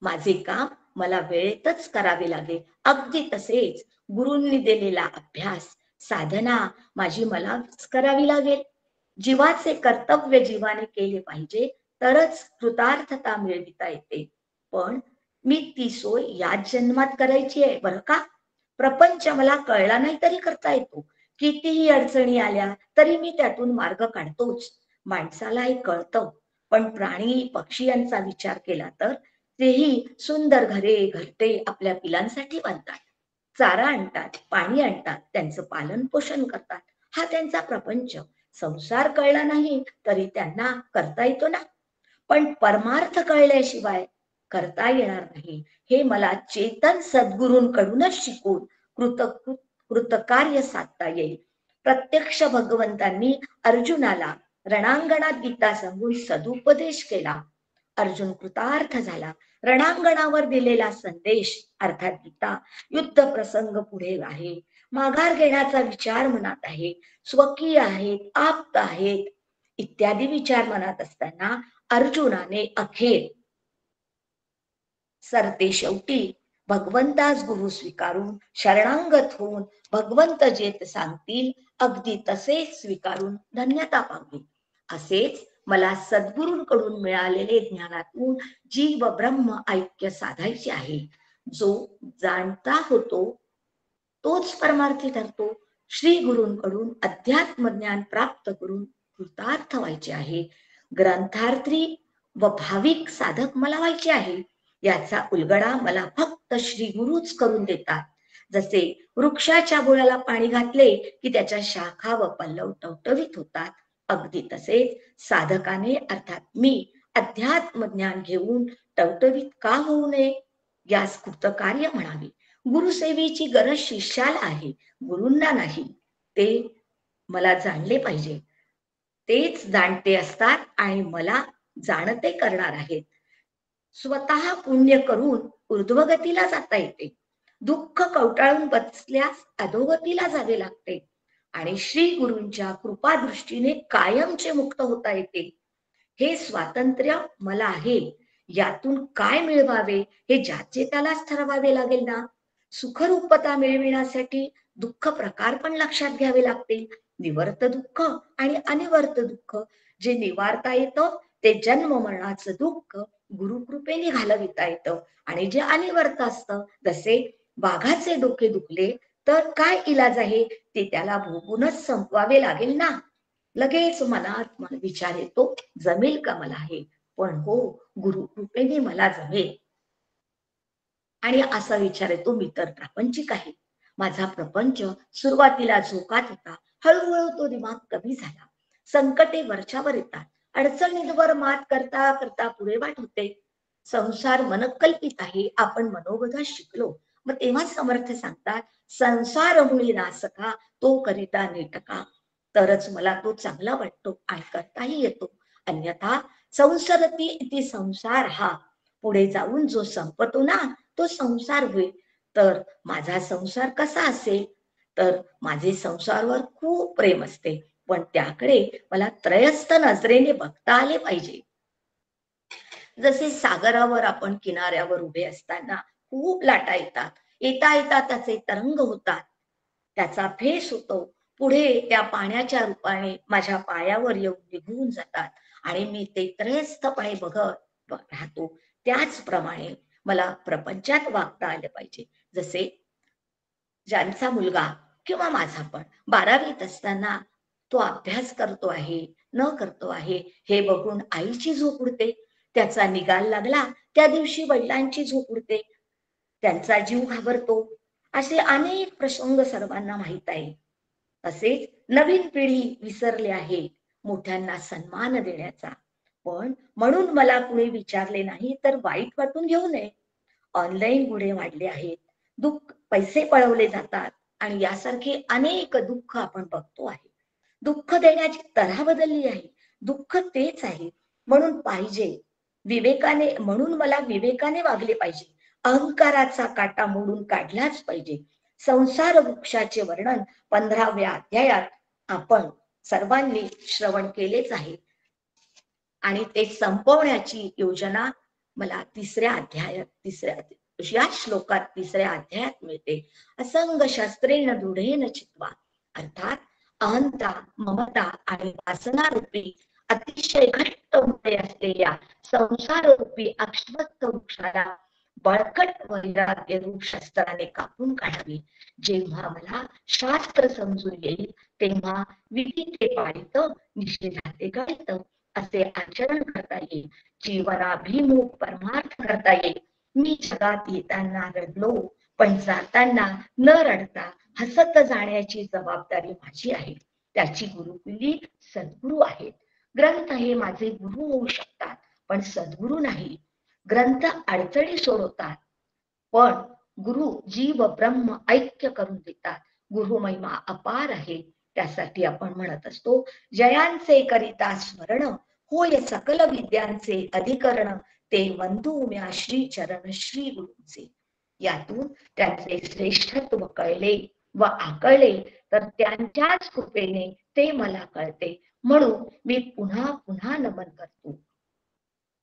माझे काम मला वेळेतच करावे लागेल. अगदी तसेच गुरूंनी दिलेला अभ्यास साधना माझी मलाच करावी लागेल. जीवाचे कर्तव्य जीवाने केले पाहिजे, तरच कृतार्थता मिळविता येते. पण मी ती सोय याच जन्मात करायची आहे बरं का. प्रपंच मला कळला नाही तरी करता येतो. कितीही अडचणी आल्या तरी मी त्यातून मार्ग काढतोच. माणसाला हे कळतं, पण प्राणी पक्षी यांचा विचार केला तर तेही सुंदर घरे घरटे आपल्या पिलांसाठी बांधतात, चारा आणतात, पाणी आणतात, त्यांचं पालन पोषण करतात. हा त्यांचा प्रपंच. संसार कळला नाही तरी त्यांना करता येतो ना. पण परमार्थ कळल्याशिवाय करता येणार नाही. हे मला चेतन सद्गुरूंकडूनच शिकून कृतकार्य साधता येईल. प्रत्यक्ष भगवंतांनी अर्जुनाला रणांगणात गीता सांगून सदुपदेश केला. अर्जुन कृतार्थ झाला. रणांगणावर दिलेला संदेश अर्थात गीता युद्ध प्रसंग पुढे आहे. माघार घेण्याचा विचार मनात आहे. स्वकीय आहेत, आप्त आहेत, इत्यादी विचार मनात असताना अर्जुनाने अखेर सरते शेवटी भगवंताच गुरु स्वीकारून शरणांगत होऊन भगवंत जेत सांगतील अगदी तसेच स्वीकारून धन्यता पावली. असेच मला सद्गुरूंकडून मिळालेले ज्ञानातून जीव ब्रह्म ऐक्य साधायचे आहे. जो जाणता होतो तोच परमार्थी ठरतो. श्री गुरूंकडून अध्यात्म ज्ञान प्राप्त करून कृतार्थ व्हायचे आहे. ग्रंथार्थी व भाविक साधक मला व्हायचे आहे. याचा उलगडा मला फक्त श्री गुरुच करून देतात. जसे वृक्षाच्या बुडाला पाणी घातले की त्याच्या शाखा व पल्लव टवटवीत होतात, अगदी तसेच साधकाने अर्थात मी अध्यात्म ज्ञान घेऊन टवटवीत का होऊ नये, यास कृतकार्य म्हणावे. गुरुसेवेची गरज शिष्याला आहे, गुरूंना नाही. ते मला जाणले पाहिजे. तेच जाणते असतात आणि मला जाणते करणार आहेत. स्वतः पुण्य करून ऊर्ध्वगतीला जाता येते. दुःख कवटाळून बसल्यास अधोगतीला जावे लागते आणि श्री गुरूंच्या कृपा दृष्टीने कायमचे मुक्त होता येते. हे स्वातंत्र्य मला आहे. यातून काय मिळवावे हे ज्याचे त्यालाच ठरवावे लागेल ना. सुखरूपता मिळविण्यासाठी दुःख प्रकार पण लक्षात घ्यावे लागतील. निवर्त दुःख आणि अनिवर्त दुःख. जे निवारता येतं ते जन्म मरणाचं दुःख गुरुकृपेने घालविता येतं आणि जे अनिवर्त असतं, जसे वाघाचे डोके दुखले तर काय इलाज आहे ते त्याला भोगूनच संपवावे लागेल ना. लगेच मनात विचार येतो, जमेल का मला हे. पण हो, गुरुकृपेने मला जमेल. आणि असा विचार येतो, मी तर प्रापंचिक आहे. माझा प्रपंच सुरुवातीला झोकात होता, हळूहळू तो दिमाग कमी झाला. संकटे वरच्यावर येतात, अडचणींवर मात करता करता पुढे वाट होते. संसार मनकल्पित आहे, आपण मनोगता शिकलो. मग तेव्हा समर्थ सांगतात, संसार मुळी नासका तो करिता नेटका. तरच मला तो चांगला वाटतो आणि करताही येतो. अन्यथा संसरती इति संसार हा, पुढे जाऊन जो संपतो ना तो संसार होईल. तर माझा संसार कसा असेल, तर माझे संसारवर खूप प्रेम असते, पण त्याकडे मला त्रयस्थ नजरेने बघता आले पाहिजे. जसे सागरावर आपण किनाऱ्यावर उभे असताना खूप लाटा येतात, येता येता त्याचे तरंग होतात, त्याचा फेस होतो, पुढे त्या पाण्याच्या रूपाने माझ्या पायावर येऊन निघून जातात आणि मी ते त्रयस्थपणे बघत राहतो. त्याचप्रमाणे मला प्रपंचात वागता आले पाहिजे. जसे ज्यांचा मुलगा किंवा माझा पण 12वीत असताना तो अभ्यास करतो आहे न करतो आहे हे बघून आईची झोप उडते. त्याचा निकाल लागला त्या दिवशी वडिलांची झोप उडते, त्यांचा जीव घाबरतो. असे अनेक प्रसंग सर्वांना माहित आहे. तसेच नवीन पिढी विसरली आहे मोठ्यांना सन्मान देण्याचा. पण म्हणून मला कुणी विचारले नाही तर वाईट वाटून घेऊ नये. ऑनलाईन गुन्हे वाढले आहेत, दुःख पैसे पळवले जातात आणि यासारखे अनेक दुःख आपण बघतो आहे. दुःख देण्याची तऱ्हा बदलली आहे, दुःख तेच आहे. म्हणून पाहिजे विवेकाने, म्हणून मला विवेकाने वागले पाहिजे. अहंकाराचा काटा मोडून काढलाच पाहिजे. संसार वृक्षाचे वर्णन 15व्या अध्यायात आपण सर्वांनी श्रवण केलेच आहे आणि ते संपवण्याची योजना मला 3ऱ्या अध्यायात या श्लोकात 3ऱ्या अध्यायात मिळते. असंग शस्त्रेण दृढेन चित्वा, अर्थात अहंता, ममता आणि वासना रूपी अतिशय घट्ट मुळे असलेल्या संसार रूपी अश्वत्थ वृक्षाला बळकट वैराग्य रूप शस्त्राने कापून काढावे. जेव्हा मला शास्त्र समजून येईल तेव्हा विधी ते पाळित, निषेधाचे गळित असे आचरण करता येईल. जीवनाभिमुख परमार्थ करता येईल. मी जगात येताना रडलो, पण जाताना न रडता हसत जाण्याची जबाबदारी माझी आहे. त्याची गुरुपिढी सद्गुरू आहेत. ग्रंथ हे माझे गुरु होऊ शकतात पण सद्गुरू नाही. ग्रंथ अडचणी सोडवतात पण गुरु जीव ब्रह्म ऐक्य करून देतात. गुरु महिमा अपार आहे. त्यासाठी आपण म्हणत असतो, जयांचे करिता स्मरण होय सकल विद्यांचे अधिकरण, ते वंदू म्या श्री चरण श्री गुरूंचे. यातून त्यांचे श्रेष्ठत्व कळले व आकळले तर त्यांच्याच कृपेने ते मला कळते. म्हणून मी पुन्हा पुन्हा नमन करतो.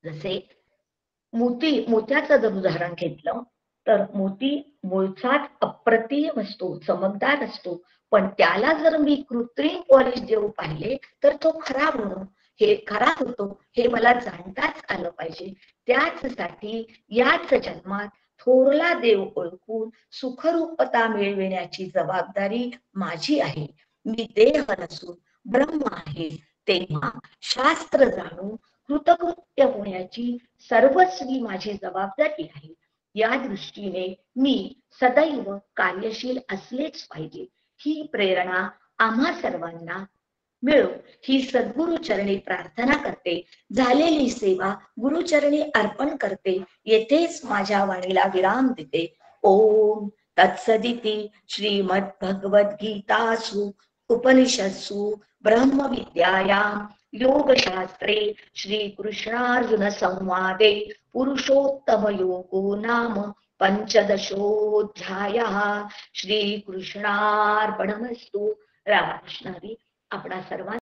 जसे मोत्याचं जर उदाहरण घेतलं तर मोती मूळचाच अप्रतिम असतो, चमकदार असतो, पण त्याला जर मी कृत्रिम पॉलिश देऊ पाहिले तर तो खराब होतो हे मला जाणताच आलं पाहिजे. त्याचसाठी याच जन्मात थोरला देव ओळखून सुखरूपता मिळविण्याची जबाबदारी माझी आहे. मी देह नसून ब्रह्म आहे, तेव्हा शास्त्र जाणून कृतकृत्य होण्याची सर्वस्वी माझी जबाबदारी आहे. या दृष्टीने मी सदैव कार्यशील असलेच पाहिजे. ही प्रेरणा आम्हा सर्वांना मिळो ही सद्गुरुचरणी प्रार्थना करते. झालेली सेवा गुरुचरणी अर्पण करते. येथेच माझ्या वाणीला विराम देते. ओम तत्सदिति श्रीमद्भगवद्गीतासु उपनिषत्सु ब्रह्मविद्यायां योगशास्त्रे श्रीकृष्णार्जुन संवादे पुरुषोत्तम योगो नाम पंचदशोऽध्यायः. श्रीकृष्णार्पणमस्तु. रामकृष्ण हरी. आपणा सर्वांना